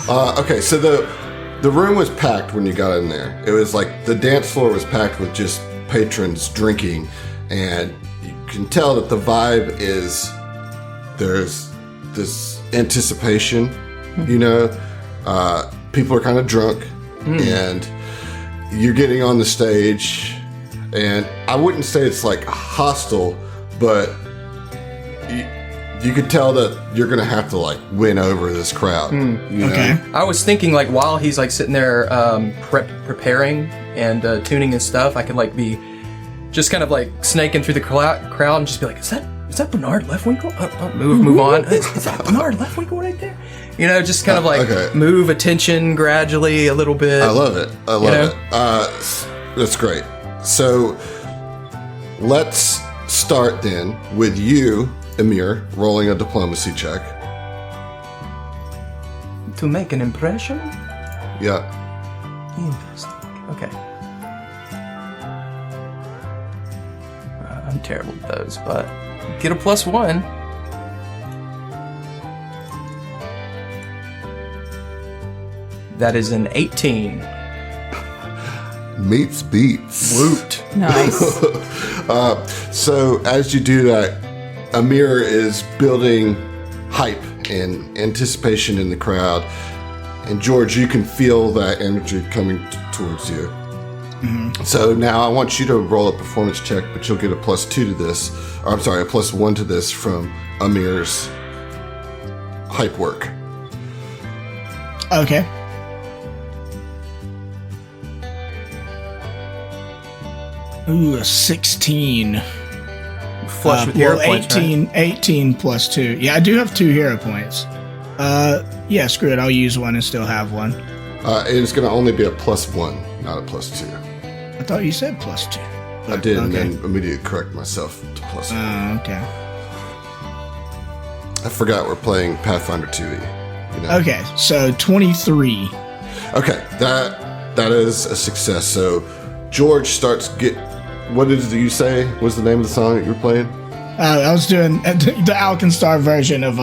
Okay, so the room was packed when you got in there. It was like the dance floor was packed with just patrons drinking, and you can tell that the vibe is there's this anticipation, people are kind of drunk, and you're getting on the stage, and I wouldn't say it's like hostile, but you could tell that you're gonna have to like win over this crowd. Okay. I was thinking like while he's like sitting there preparing and tuning his stuff, I could like be just kind of like snaking through the crowd and just be like, is that Bernard Lefwinkle? Move on. Is that Bernard Lefwinkle right there? Just kind of like move attention gradually a little bit. I love it. It. That's great. So let's start then with you, Emir, rolling a diplomacy check. To make an impression? Yeah. Interesting. Okay. I'm terrible at those, but get a +1. That is an 18. Meets beats. Woot. Nice. So as you do that, Amir is building hype and anticipation in the crowd. And Jorj, you can feel that energy coming towards you. Mm-hmm. So now I want you to roll a performance check, but you'll get a +2 to this. Or I'm sorry, a +1 to this from Amir's hype work. Okay. Ooh, a 16. Flush with hero points, 18, right? 18 +2. Yeah, I do have 2 hero points. Yeah, screw it. I'll use one and still have one. It's going to only be a +1, not a +2. I thought you said +2. I did, and then immediately correct myself to +1. Oh, okay. I forgot we're playing Pathfinder 2e. Okay, so 23. Okay, that is a success. So Jorj starts what did you say was the name of the song that you were playing? I was doing the Alkenstar version of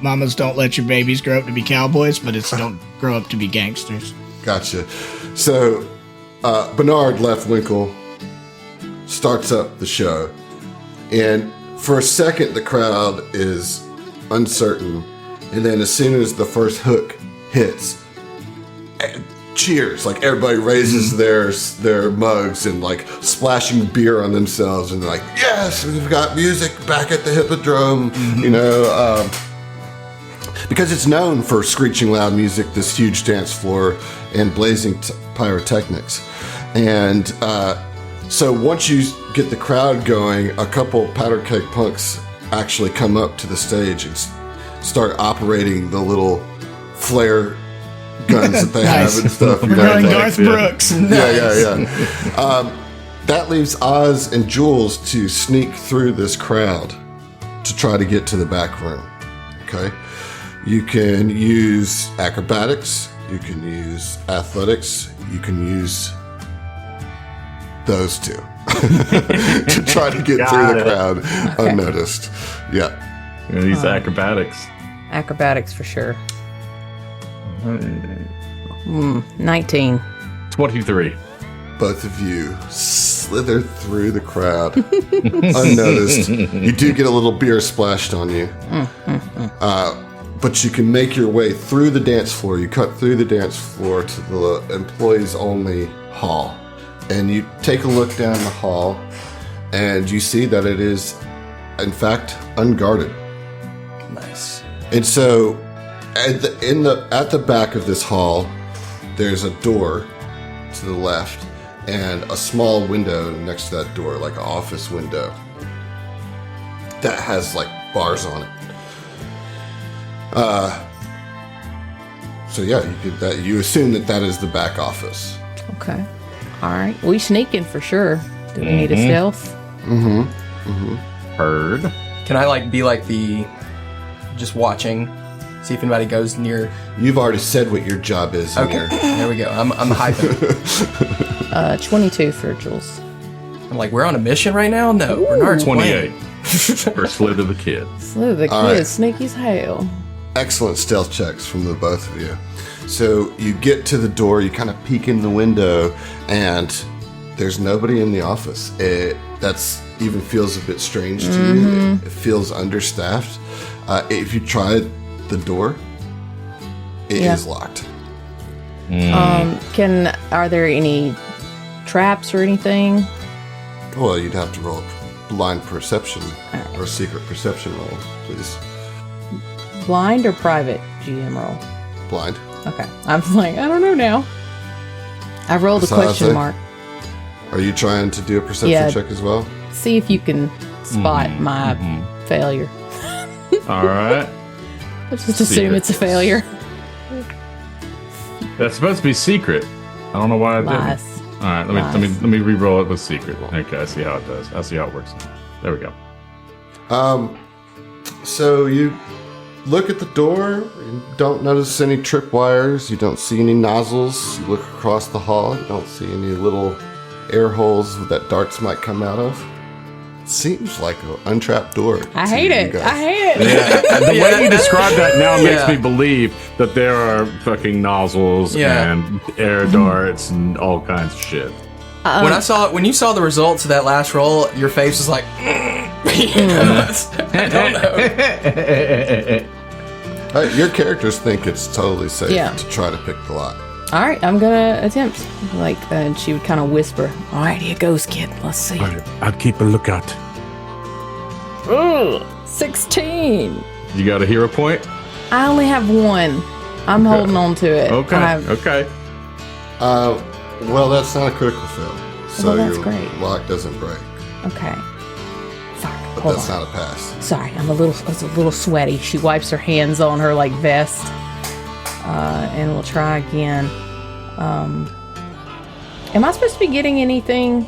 Mamas Don't Let Your Babies Grow Up to Be Cowboys, but it's Don't Grow Up to Be Gangsters. Gotcha. So Bernard Lefwinkle starts up the show, and for a second the crowd is uncertain, and then as soon as the first hook hits, cheers, like everybody raises their mugs and like splashing beer on themselves, and they're like, yes, we've got music back at the Hippodrome, you know, because it's known for screeching loud music, this huge dance floor, and blazing pyrotechnics. And so once you get the crowd going, a couple powder keg punks actually come up to the stage and start operating the little flare guns that they have and stuff. We're going Garth Brooks. Yeah. That leaves Oz and Jules to sneak through this crowd to try to get to the back room. Okay? You can use acrobatics. You can use athletics. You can use those two to try to get through the crowd unnoticed. Yeah. These acrobatics. Acrobatics for sure. 19. 23. Both of you slither through the crowd unnoticed. You do get a little beer splashed on you. But you can make your way through the dance floor. You cut through the dance floor to the employees only hall. And you take a look down the hall, and you see that it is, in fact, unguarded. Nice. And so, at the back of this hall, there's a door to the left, and a small window next to that door, like an office window, that has like bars on it. So yeah, you assume that is the back office. Okay. All right. We sneaking for sure. Do we need a stealth? Heard. Can I be the just watching, see if anybody goes near? You've already said what your job is. Okay. There we go. I'm hyping. 22 for Jules. I'm like, we're on a mission right now? No, Bernard's 28. playing. For Slid of the Kid. Slew the All kid, right. sneaky as hell. Excellent stealth checks from the both of you. So you get to the door, you kind of peek in the window, and there's nobody in the office. That's even feels a bit strange to you. It feels understaffed. If you try the door, it is locked. Are there any traps or anything? Well, you'd have to roll a blind perception or secret perception roll, please. Blind or private GM roll? Blind. Okay. I'm like, I don't know now. I rolled a That's how I question say. mark. Are you trying to do a perception check as well? See if you can spot my failure. All right. Let's just assume it's a failure. That's supposed to be secret. I don't know why I didn't. Lies. All right, let me re-roll it with secret. Okay, I see how it does. I see how it works. There we go. So you look at the door, you don't notice any tripwires, you don't see any nozzles. You look across the hall, you don't see any little air holes that darts might come out of. Seems like an untrapped door. I hate it. guys. I hate it. And the way you describe that now makes me believe that there are fucking nozzles and air darts and all kinds of shit. When you saw the results of that last roll, your face was like, I don't know. Your characters think it's totally safe to try to pick the lock. All right, I'm gonna attempt. And she would kind of whisper, "All right, here goes, kid. Let's see." I'll keep a lookout. Ooh, 16. You got a hero point? I only have one. I'm holding on to it. Okay. Well, that's not a critical fail, so that's your great. lock doesn't break. Okay. Fuck. But Hold that's on. not a pass. Sorry, I was a little sweaty. She wipes her hands on her vest, and we'll try again. Am I supposed to be getting anything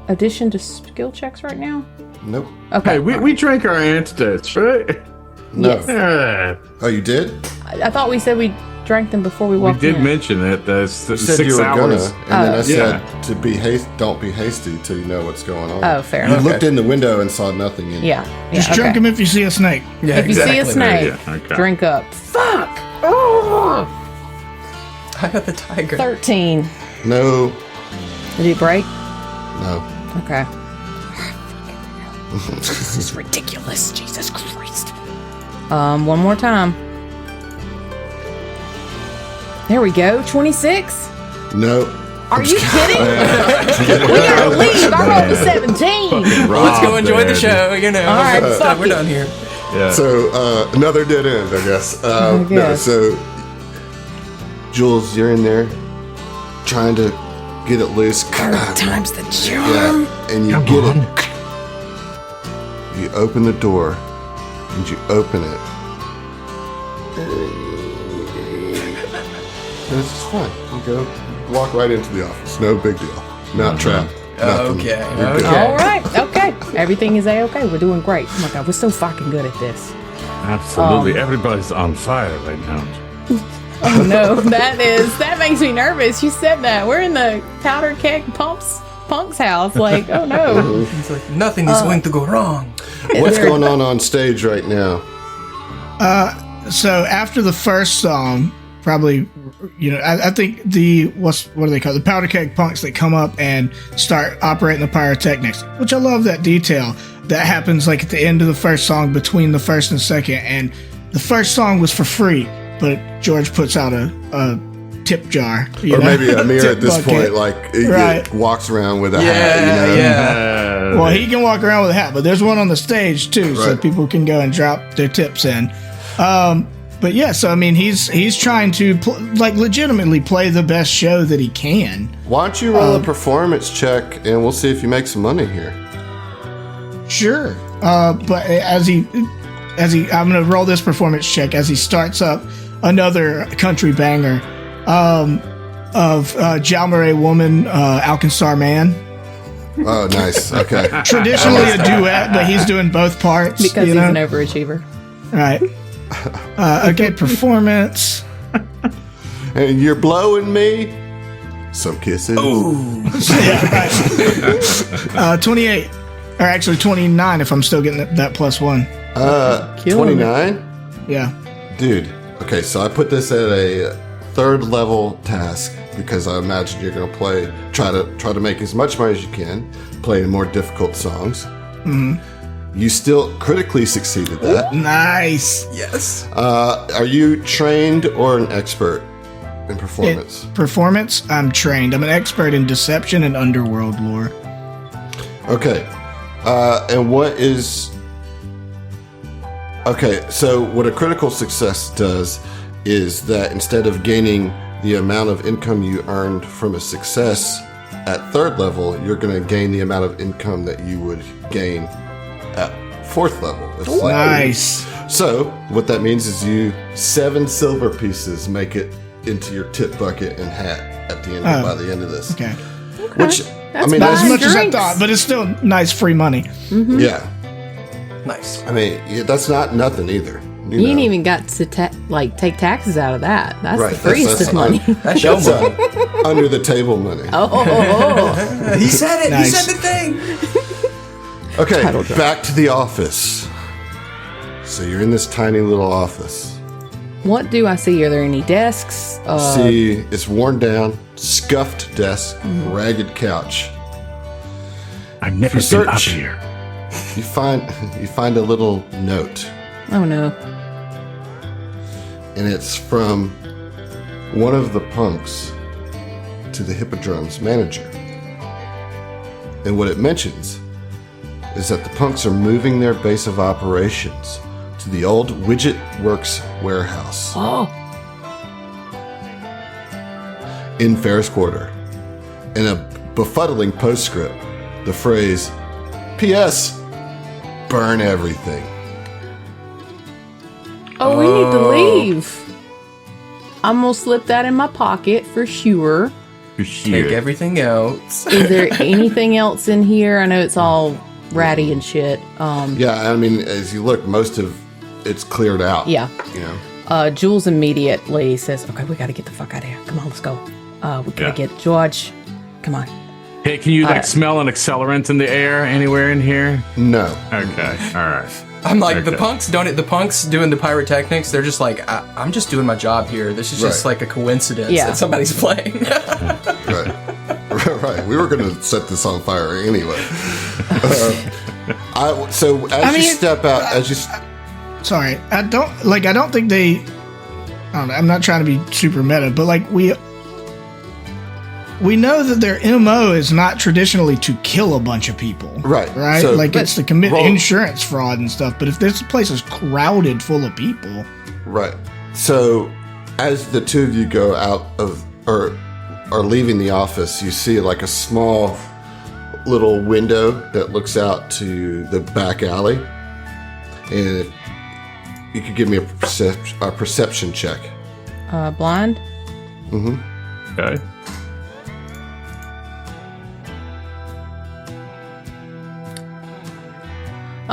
addition to skill checks right now? Nope. Okay. Hey, we drank our antidotes, right? No. Yes. Oh, you did? I thought we said we drank them before we We walked did in. mention it. That's You said 6 you were hours. gonna, and then I said Yeah. to be don't be hasty till you know what's going on. Oh, fair. You Okay. looked in the window and saw nothing in it. Yeah. Just okay. drink them if you see a snake. Yeah, If you see a snake, Yeah, okay. drink up. Fuck! Oh! I got the tiger. 13. No Did it break? No. Okay. This is ridiculous. Jesus Christ. One more time. There we go. 26. No. Are you kidding? We gotta leave. I rolled a 17. Let's go enjoy the show. You know. All right, fuck we're it. done here. Yeah. So, another dead end, I guess. No, guess. so, Jules, you're in there trying to get it loose. Times the charm. Yeah, and you get it. You open the door, and you open it. And it's just fine. You go walk right into the office. No big deal. Not trapped. Nothing. Okay. You're good. All right. Okay. Everything is A-okay. We're doing great. Oh my God. We're so fucking good at this. Absolutely. Everybody's on fire right now. Oh no. That makes me nervous. You said that. We're in the powder keg punk's house. Like, oh no. It's like nothing is going to go wrong. What's going on stage right now? So after the first song, probably, I think what do they call it? The powder keg punks that come up and start operating the pyrotechnics, which I love that detail. That happens like at the end of the first song, between the first and second, and the first song was for free, but Jorj puts out a tip jar. Or maybe a mirror Tip at this bucket. point, like he Right. walks around with a hat, Yeah. Well, he can walk around with a hat, but there's one on the stage too, so Right. people can go and drop their tips in. But yeah, so I mean, he's trying to legitimately play the best show that he can. Why don't you roll a performance check, and we'll see if you make some money here. Sure, but I'm gonna roll this performance check as he starts up another country banger of Jalmare Woman, Alcansar Man. Oh, nice. Okay. Traditionally a duet, but he's doing both parts Because he's an overachiever. Right. Okay, performance. And you're blowing me some kisses. Ooh. 28. Or actually 29 if I'm still getting that +1. Killing 29? Yeah. Dude. Okay, so I put this at a 3rd level task because I imagine you're going to try to make as much money as you can, play more difficult songs. Mm-hmm. You still critically succeeded that. Nice. Yes. Are you trained or an expert in performance? Performance, I'm trained. I'm an expert in deception and underworld lore. Okay. And what is... Okay, so what a critical success does is that instead of gaining the amount of income you earned from a success at 3rd level, you're going to gain the amount of income that you would gain at 4th level. It's like- Nice. So what that means is 7 silver pieces make it into your tip bucket and hat at the end by the end of this. Okay. Which I mean, Not as Buy much as I drinks. thought, but it's still nice free money. yeah. Nice. I mean, that's not nothing either. You ain't even got to take taxes out of that. That's Right, the freest that's of money. That's your That's money. under the table money. Oh. He said it. Nice. He said the thing. Okay, back to the office. So you're in this tiny little office. What do I see? Are there any desks? See, it's worn down, scuffed desk, ragged couch. I've never If you been up search- here. You find a little note, Oh no. and it's from one of the punks to the Hippodrome's manager. And what it mentions is that the punks are moving their base of operations to the old Widget Works warehouse Oh. in Ferris Quarter. In a befuddling postscript, the phrase, P.S. Burn everything. Oh, we need to leave. I'm gonna slip that in my pocket for sure. You're here. Take everything else. Is there anything else in here? I know it's all ratty and shit. Yeah, I mean, as you look, most of it's cleared out. Yeah. You know. Jules immediately says, "Okay, we got to get the fuck out of here. Come on, let's go. We gotta get Jorj. Come on." Hey, can you smell an accelerant in the air anywhere in here? No. Okay, all right. I'm like, the Okay. punks doing the pyrotechnics, they're just like, I'm just doing my job here. This is just Right. like a coincidence Yeah. that somebody's playing. Right. Right. We were going to set this on fire anyway. So as you step out, Sorry, I don't think they. I don't know. I'm not trying to be super meta, but like we know that their MO is not traditionally to kill a bunch of people. Right. Right? So, like it's to commit insurance fraud and stuff. But if this place is crowded full of people. Right. So as the two of you go out of, or are leaving the office, you see like a small little window that looks out to the back alley. And you could give me a perception check. Blind? Mm-hmm. Okay.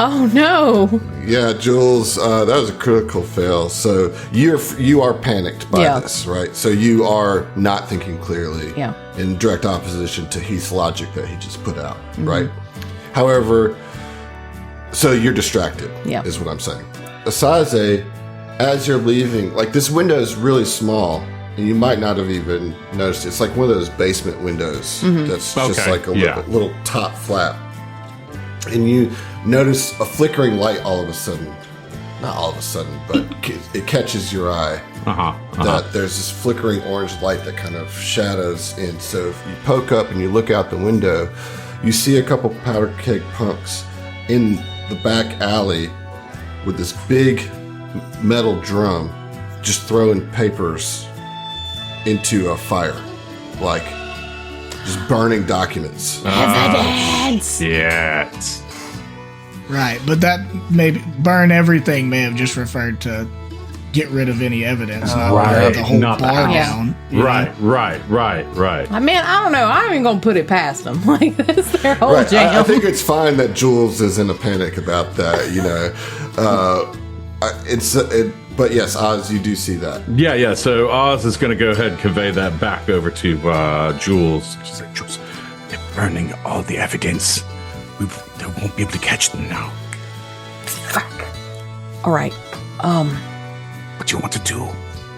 Oh no! Yeah, Jules, that was a critical fail. So you are panicked by this, right? So you are not thinking clearly. Yeah. In direct opposition to Heath's logic that he just put out, right? However, so you're distracted. Yeah. Is what I'm saying. Asaze, as you're leaving, like this window is really small, and you might not have even noticed. It's like one of those basement windows that's just like a little top flap. And you notice a flickering light all of a sudden. Not all of a sudden, but it catches your eye. That there's this flickering orange light that kind of shadows in. So if you poke up and you look out the window, you see a couple powder keg punks in the back alley with this big metal drum just throwing papers into a fire. Like just burning documents. Evidence! Yes. Right, but that maybe burn everything may have just referred to get rid of any evidence, not right. the whole Not the bar house. down. you know? Right. I mean, I don't know. I ain't even gonna put it past them. Like, that's their whole Right. jam. I think it's fine that Jules is in a panic about that, you know. But yes, Oz, you do see that. Yeah. So Oz is going to go ahead and convey that back over to Jules. She's like, Jules, they're burning all the evidence. They won't be able to catch them now. Fuck. All right. What do you want to do?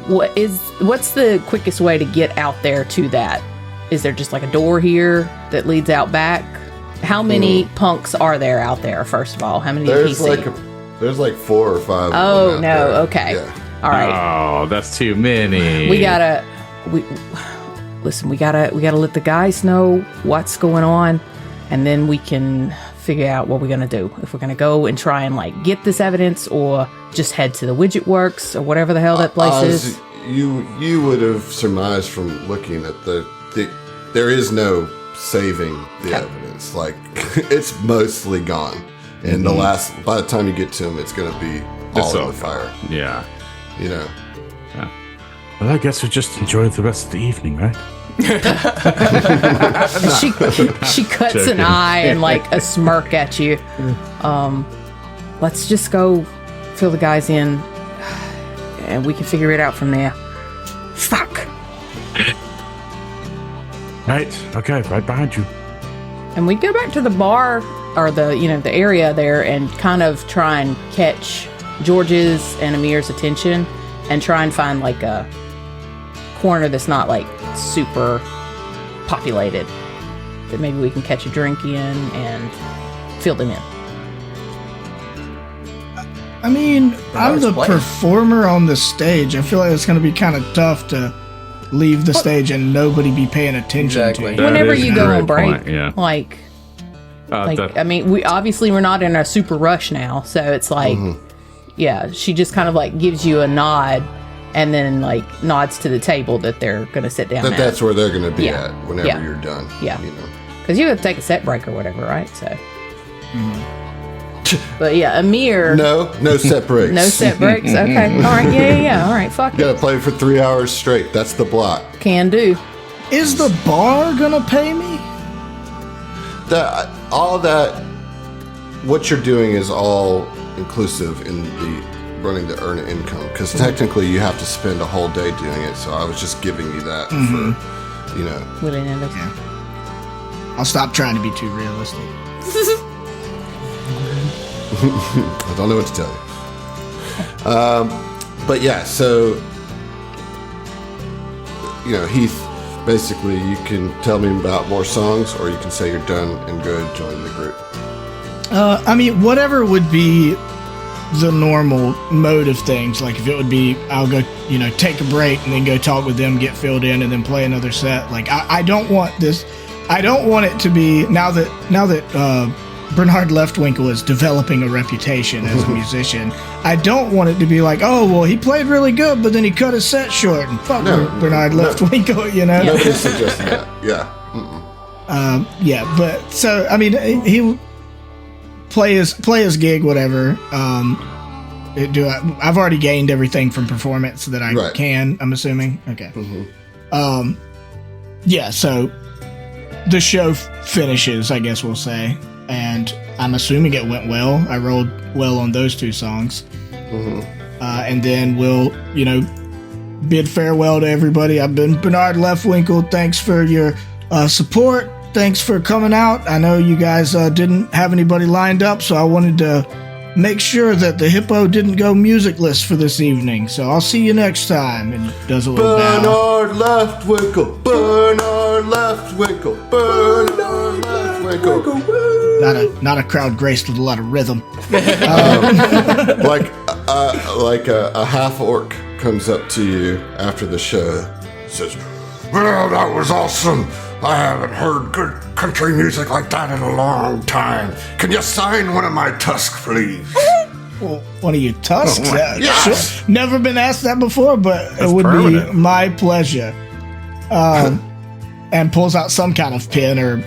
What's the quickest way to get out there to that? Is there just like a door here that leads out back? How many punks are there out there? First of all, how many? There's like 4 or 5. Oh of them no! out there. Okay. Yeah. All right. Oh, that's too many. We gotta let the guys know what's going on, and then we can figure out what we're gonna do. If we're gonna go and try and like get this evidence, or just head to the Widget Works or whatever the hell that place is. You would have surmised from looking at there is no saving the evidence. Like it's mostly gone, and by the time you get to them, it's gonna be all in the fire. Yeah. You know. Yeah. Well, I guess we just enjoy the rest of the evening, right? She cuts an eye and like a smirk at you. Let's just go fill the guys in, and we can figure it out from there. Fuck. Right. Okay. Right behind you. And we go back to the bar or the area there and kind of try and catch Jorj's and Amir's attention and try and find like a corner that's not like super populated that maybe we can catch a drink in and fill them in. I mean, I'm the playing. performer on the stage. I feel like it's going to be kind of tough to leave the stage and nobody be paying attention Exactly. to you. Whenever is you a go great on break, point, yeah. like That- I mean, we're not in a super rush now, so it's like, yeah, she just kind of like gives you a nod, and then like nods to the table that they're gonna sit down. That's where they're going to be Yeah. at whenever Yeah. you're done. Yeah. You know. Because you have to take a set break or whatever, right? So, but yeah, Amir, No set breaks. no set breaks. Okay, all right, yeah. All right, fuck You it, got to play for 3 hours straight. That's the block. can do. Is the bar going to pay me? What you're doing is all inclusive in the running the earn income, because technically you have to spend a whole day doing it. So I was just giving you that for, you know. Willie Nando's. I'll stop trying to be too realistic. I don't know what to tell you. But yeah, so you know, Heath basically, you can tell me about more songs, or you can say you're done and go join the group. I mean, whatever would be the normal mode of things. Like if it would be, I'll go, take a break and then go talk with them, get filled in, and then play another set. Like I don't want this. I don't want it to be now that Bernard Leftwinkle is developing a reputation as a musician. I don't want it to be like, oh well, he played really good, but then he cut his set short and fuck Bernard Leftwinkle. Nobody suggested that. Yeah. Yeah, but so I mean, he play his gig, whatever. I've already gained everything from performance that I can. I'm assuming. Okay. Mm-hmm. Yeah. So the show finishes, I guess we'll say, and I'm assuming it went well. I rolled well on those 2 songs, and then we'll bid farewell to everybody. I've been Bernard Leftwinkle. Thanks for your support. Thanks for coming out. I know you guys didn't have anybody lined up, so I wanted to make sure that the hippo didn't go musicless for this evening. So I'll see you next time. And does a little bow. Bernard Leftwinkle, Bernard Leftwinkle, Bernard Leftwinkle. Not a crowd graced with a lot of rhythm. Like a half orc comes up to you after the show, says, "Well, that was awesome. I haven't heard good country music like that in a long time. Can you sign one of my tusks, please?" Well, one of your tusks? Yes. Sure. Never been asked that before, but it would be my pleasure. And pulls out some kind of pen or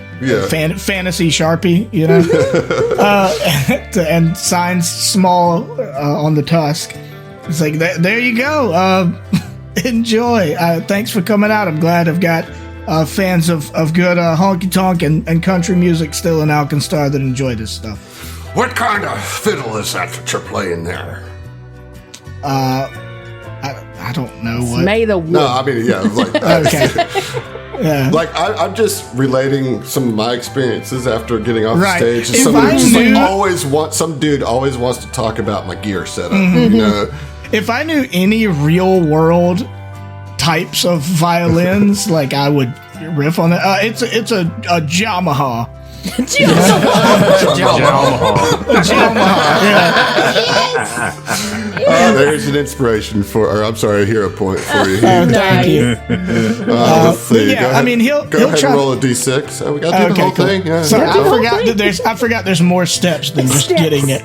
fantasy Sharpie, and signs small on the tusk. It's like, there you go. Enjoy. Thanks for coming out. I'm glad I've got fans of good honky tonk and country music still in Alkenstar that enjoy this stuff. What kind of fiddle is that you're playing there? I don't know what. Made of wood. No, I mean, yeah, like Okay. Yeah. Like I'm just relating some of my experiences after getting off Right. the stage. If Somebody I just knew- some dude always wants to talk about my gear setup. If I knew any real world types of violins, like I would riff on it. It's a Yamaha. There's an inspiration a hero point for you. Thank you. Let's see. Yeah, Go ahead, I mean, he'll and try. roll a d6. We got to do the whole cool. thing. Yeah. Sorry, Yeah. I forgot there's more steps than just getting it.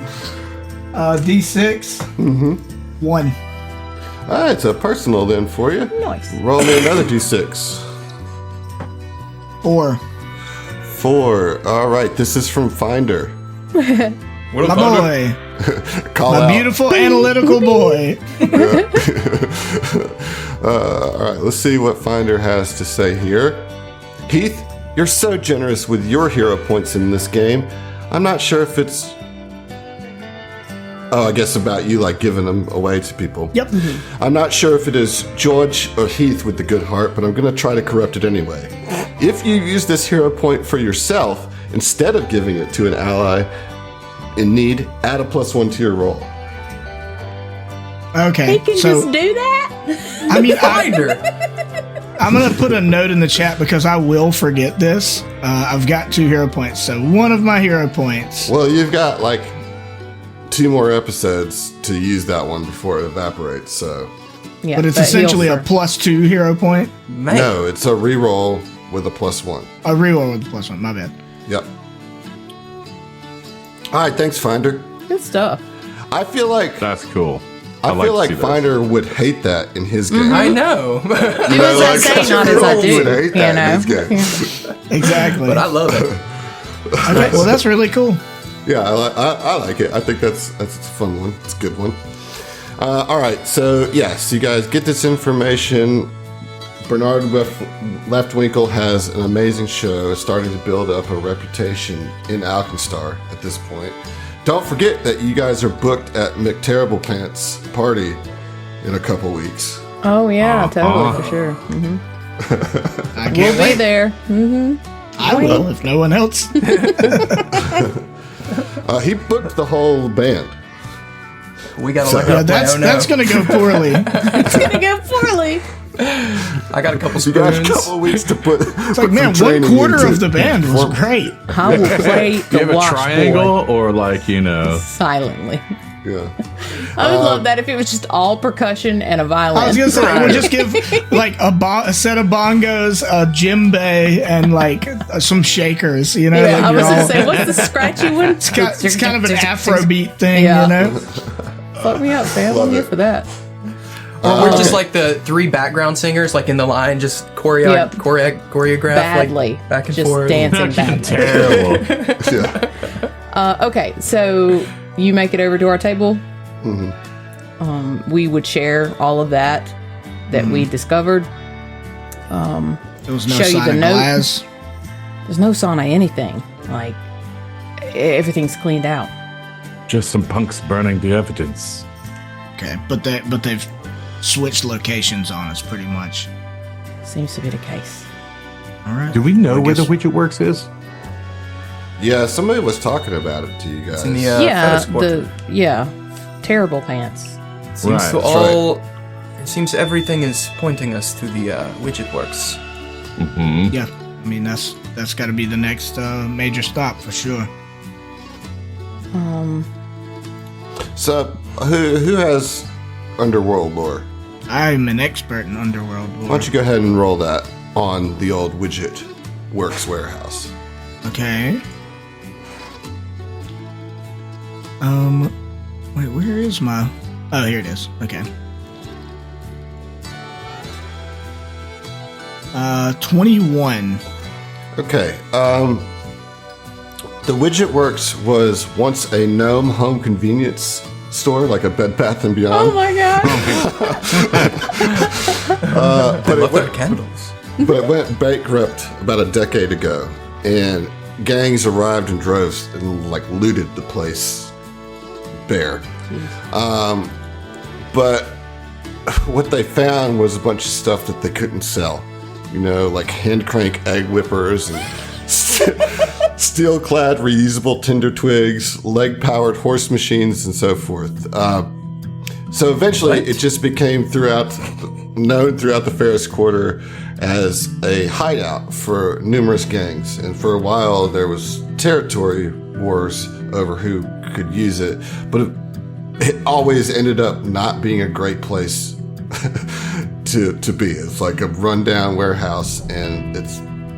D6. 1. All right, it's a personal then for you. Nice. Roll me another d6. 4. 4. All right, this is from Finder. What My boy. Call My out. beautiful analytical boy. All right, let's see what Finder has to say here. Heath, you're so generous with your hero points in this game. I'm not sure if it's... Oh, I guess about you, like giving them away to people. Yep. I'm not sure if it is Jorj or Heath with the good heart, but I'm going to try to corrupt it anyway. If you use this hero point for yourself, instead of giving it to an ally in need, add a +1 to your roll. Okay. He can just do that? I mean, Finder. I'm going to put a note in the chat because I will forget this. I've got 2 hero points. So one of my hero points. Well, you've got like 2 more episodes to use that one before it evaporates, so... Yeah, But it's essentially a he'll- +2 hero point. Man. No, it's a reroll with a +1. A reroll with the +1. My bad. Yep. All right, thanks, Finder. Good stuff. I feel like That's cool. I like feel to like see that. Finder would hate that in his game. I know. You It was like, okay, not as I do. would hate that in his game. Exactly. But I love it. Okay, well, that's really cool. Yeah, I like it. I think that's a fun one. It's a good one. All right, so yes, you guys get this information. Bernard Leftwinkle has an amazing show, starting to build up a reputation in Alkenstar at this point. Don't forget that you guys are booked at McTerriblepants' party in a couple weeks. Oh, yeah, totally, for sure. I can't We'll be wait. there. I will, if no one else. He booked the whole band. We got to So- look Yeah, up that's going to go poorly. It's going to go poorly. I got a couple You got a spoons. couple of weeks to put. It's like, man, 1/4 of the band was great. I will play Do you the have a triangle washboard or like, silently. Yeah. I would love that if it was just all percussion and a violin. I was gonna say we'll just give like a set of bongos, a djembe, and like some shakers. You know, Yeah, like, I was all- gonna say, what's the scratchy one? it's kind of an Afrobeat thing, Yeah. you know. Fuck me up, fam. I'm here for that. Or we're just like the 3 background singers, like in the line, just Yep. choreograph Badly. like back and Just forth. dancing badly. terrible. Yeah. Okay, so you make it over to our table. We would share all of that we discovered. There was no Show you sign the of note. glass. There's no sign of anything. Like, everything's cleaned out. Just some punks burning the evidence. Okay, but they've switched locations on us pretty much. Seems to be the case. All right. Do we know I where the guess- Widget Works is? Yeah, somebody was talking about it to you guys. It's in the Yeah, Fetish Quarter. terrible pants. Seems Right. to That's all. It seems everything is pointing us to the Widget Works. Mm-hmm. Yeah, I mean that's got to be the next major stop for sure. So, who has underworld lore? I'm an expert in underworld Why lore. don't you go ahead and roll that on the old Widget Works warehouse? Okay. Wait, where is my? Oh, here it is. Okay. 21. Okay. The Widget Works was once a gnome home convenience store, like a Bed Bath and Beyond. Oh my god! but Love their candles. but it went bankrupt about a decade ago, and gangs arrived in droves and like looted the place bare. But what they found was a bunch of stuff that they couldn't sell. You know, like hand crank egg whippers and steel-clad reusable tinder twigs, leg-powered horse machines, and so forth. So eventually, it just became known throughout the Ferris Quarter as a hideout for numerous gangs. And for a while, there was territory wars over who could use it, but it always ended up not being a great place to be. It's like a rundown warehouse, and it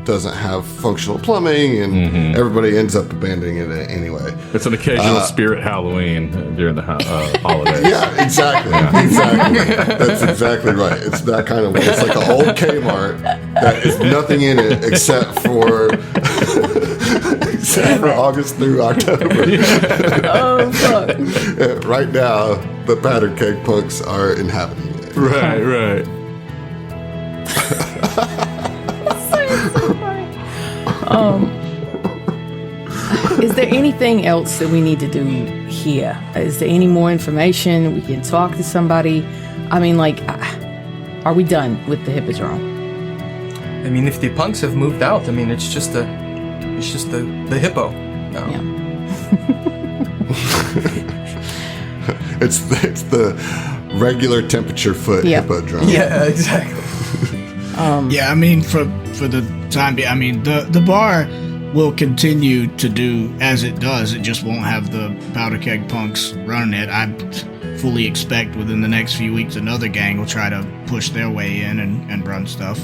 doesn't have functional plumbing, and everybody ends up abandoning it anyway. It's an occasional spirit Halloween during the holidays. Yeah, exactly. Exactly. That's exactly right. It's that kind of way. It's like an old Kmart that is nothing in it except for August through October. Oh fuck! Right now, the Powder Keg Punks are inhabiting it. Right. Is there anything else that we need to do here? Is there any more information? We can talk to somebody. I mean, like, are we done with the Hippodrome? I mean, if the punks have moved out, I mean, it's just the hippo. No. Yeah. It's the regular temperature foot Yeah. hippodrome. Yeah, exactly. Yeah, I mean for the time being, I mean the bar will continue to do as it does. It just won't have the Powder Keg Punks running it. I fully expect within the next few weeks another gang will try to push their way in and run stuff.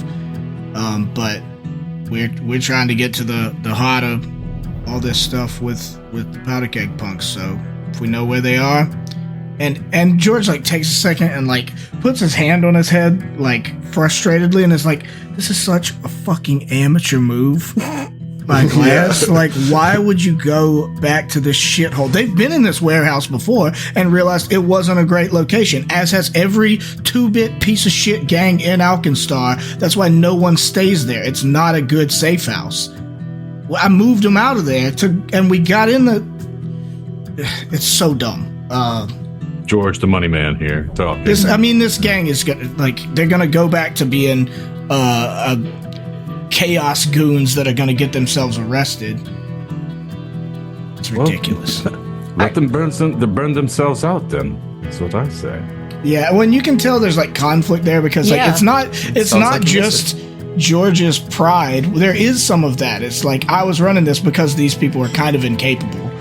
But we're trying to get to the heart of all this stuff with the Powder Keg Punks. So if we know where they are. And Jorj like takes a second and like puts his hand on his head like frustratedly and is like, "This is such a fucking amateur move, my class. Like, why would you go back to this shithole? They've been in this warehouse before and realized it wasn't a great location, as has every 2-bit piece of shit gang in Alkenstar. That's why no one stays there. It's not a good safe house. Well, I moved them out of there and we got in the. It's so dumb." Jorj, the money man here, talking. This gang is gonna they're gonna go back to being chaos goons that are gonna get themselves arrested. It's ridiculous. Let them burn themselves out then. That's what I say. Yeah, when you can tell there's like conflict there because like Yeah. it's not Sounds not like he just Jorj's pride. There is some of that. It's like I was running this because these people are kind of incapable,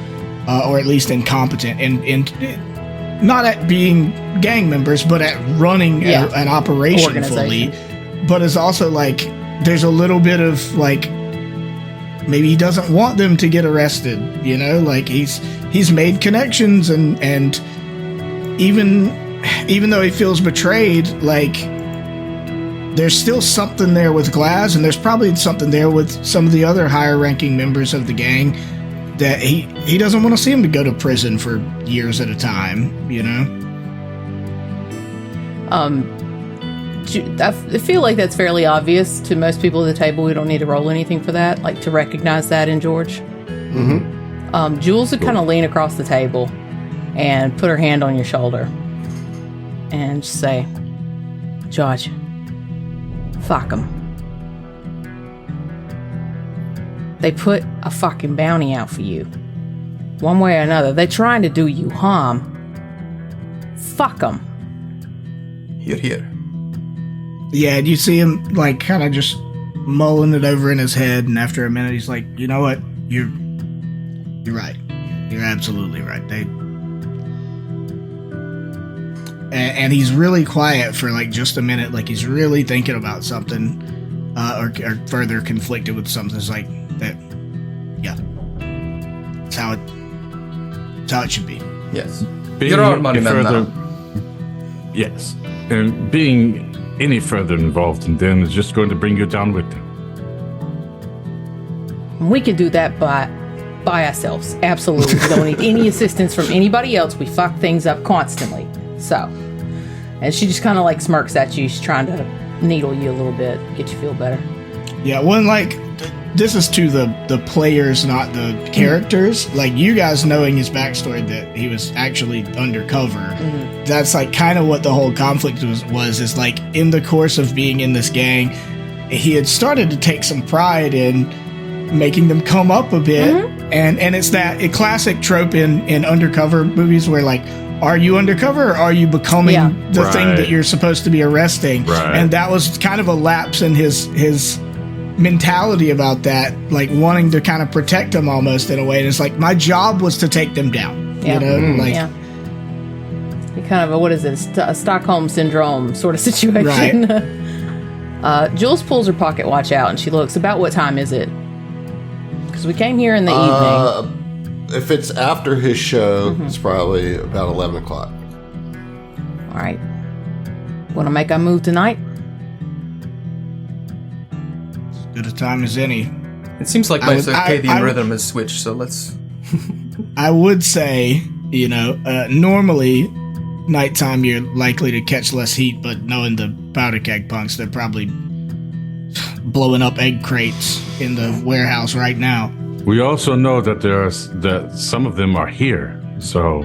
or at least incompetent, and not at being gang members, but at running an operation Organization. fully. But it's also like there's a little bit of like maybe he doesn't want them to get arrested. You know, like he's made connections and even though he feels betrayed, like there's still something there with Glaz, and there's probably something there with some of the other higher ranking members of the gang that he doesn't want to see him to go to prison for years at a time, you know? I feel like that's fairly obvious to most people at the table. We don't need to roll anything for that, like to recognize that in Jorj. Mm-hmm. Jules would kind of lean across the table and put her hand on your shoulder and just say, Jorj, fuck 'em. They put a fucking bounty out for you. One way or another. They're trying to do you harm. Fuck 'em. Here, here. Yeah, and you see him like kind of just mulling it over in his head, and after a minute he's like, you know what? You're right. You're absolutely right. And he's really quiet for like just a minute, like he's really thinking about something, or further conflicted with something. It's like that. Yeah, it's how it should be. Yes. Being You're our money any man further- now. Yes. And being any further involved in them is just going to bring you down with them. We can do that by ourselves. Absolutely. We don't need any assistance from anybody else. We fuck things up constantly. So, and she just kind of like smirks at you. She's trying to needle you a little bit, get you feel better. Yeah, when like this is to the players, not the characters. Like you guys knowing his backstory that he was actually undercover. Mm-hmm. That's like kind of what the whole conflict was. Is like in the course of being in this gang, he had started to take some pride in making them come up a bit, mm-hmm. and it's that a classic trope in undercover movies where like, are you undercover or are you becoming the thing that you're supposed to be arresting? Right. And that was kind of a lapse in his mentality about that, like wanting to kind of protect them almost in a way. And it's like, my job was to take them down, you know? Like, kind of a, what is it, a Stockholm Syndrome sort of situation. Right. Jules pulls her pocket watch out and she looks, about what time is it? Because we came here in the evening. If it's after his show, it's probably about 11 o'clock. All right. Want to make our move tonight? as good a time as any. It seems like my circadian rhythm has switched, so let's... I would say, you know, normally nighttime you're likely to catch less heat, but knowing the powder keg punks, they're probably blowing up egg crates in the warehouse right now. We also know that that some of them are here, so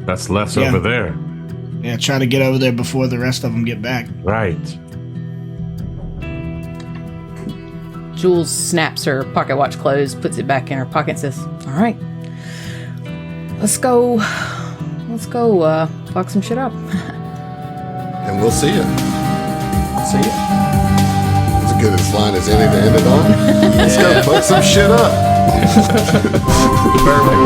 that's less over there. Yeah, try to get over there before the rest of them get back. Right. Jules snaps her pocket watch closed, puts it back in her pocket, and says, all right, let's go fuck some shit up. And we'll see you. See ya. As good as line as any to end it on. Let's go fuck some shit up. Perfect.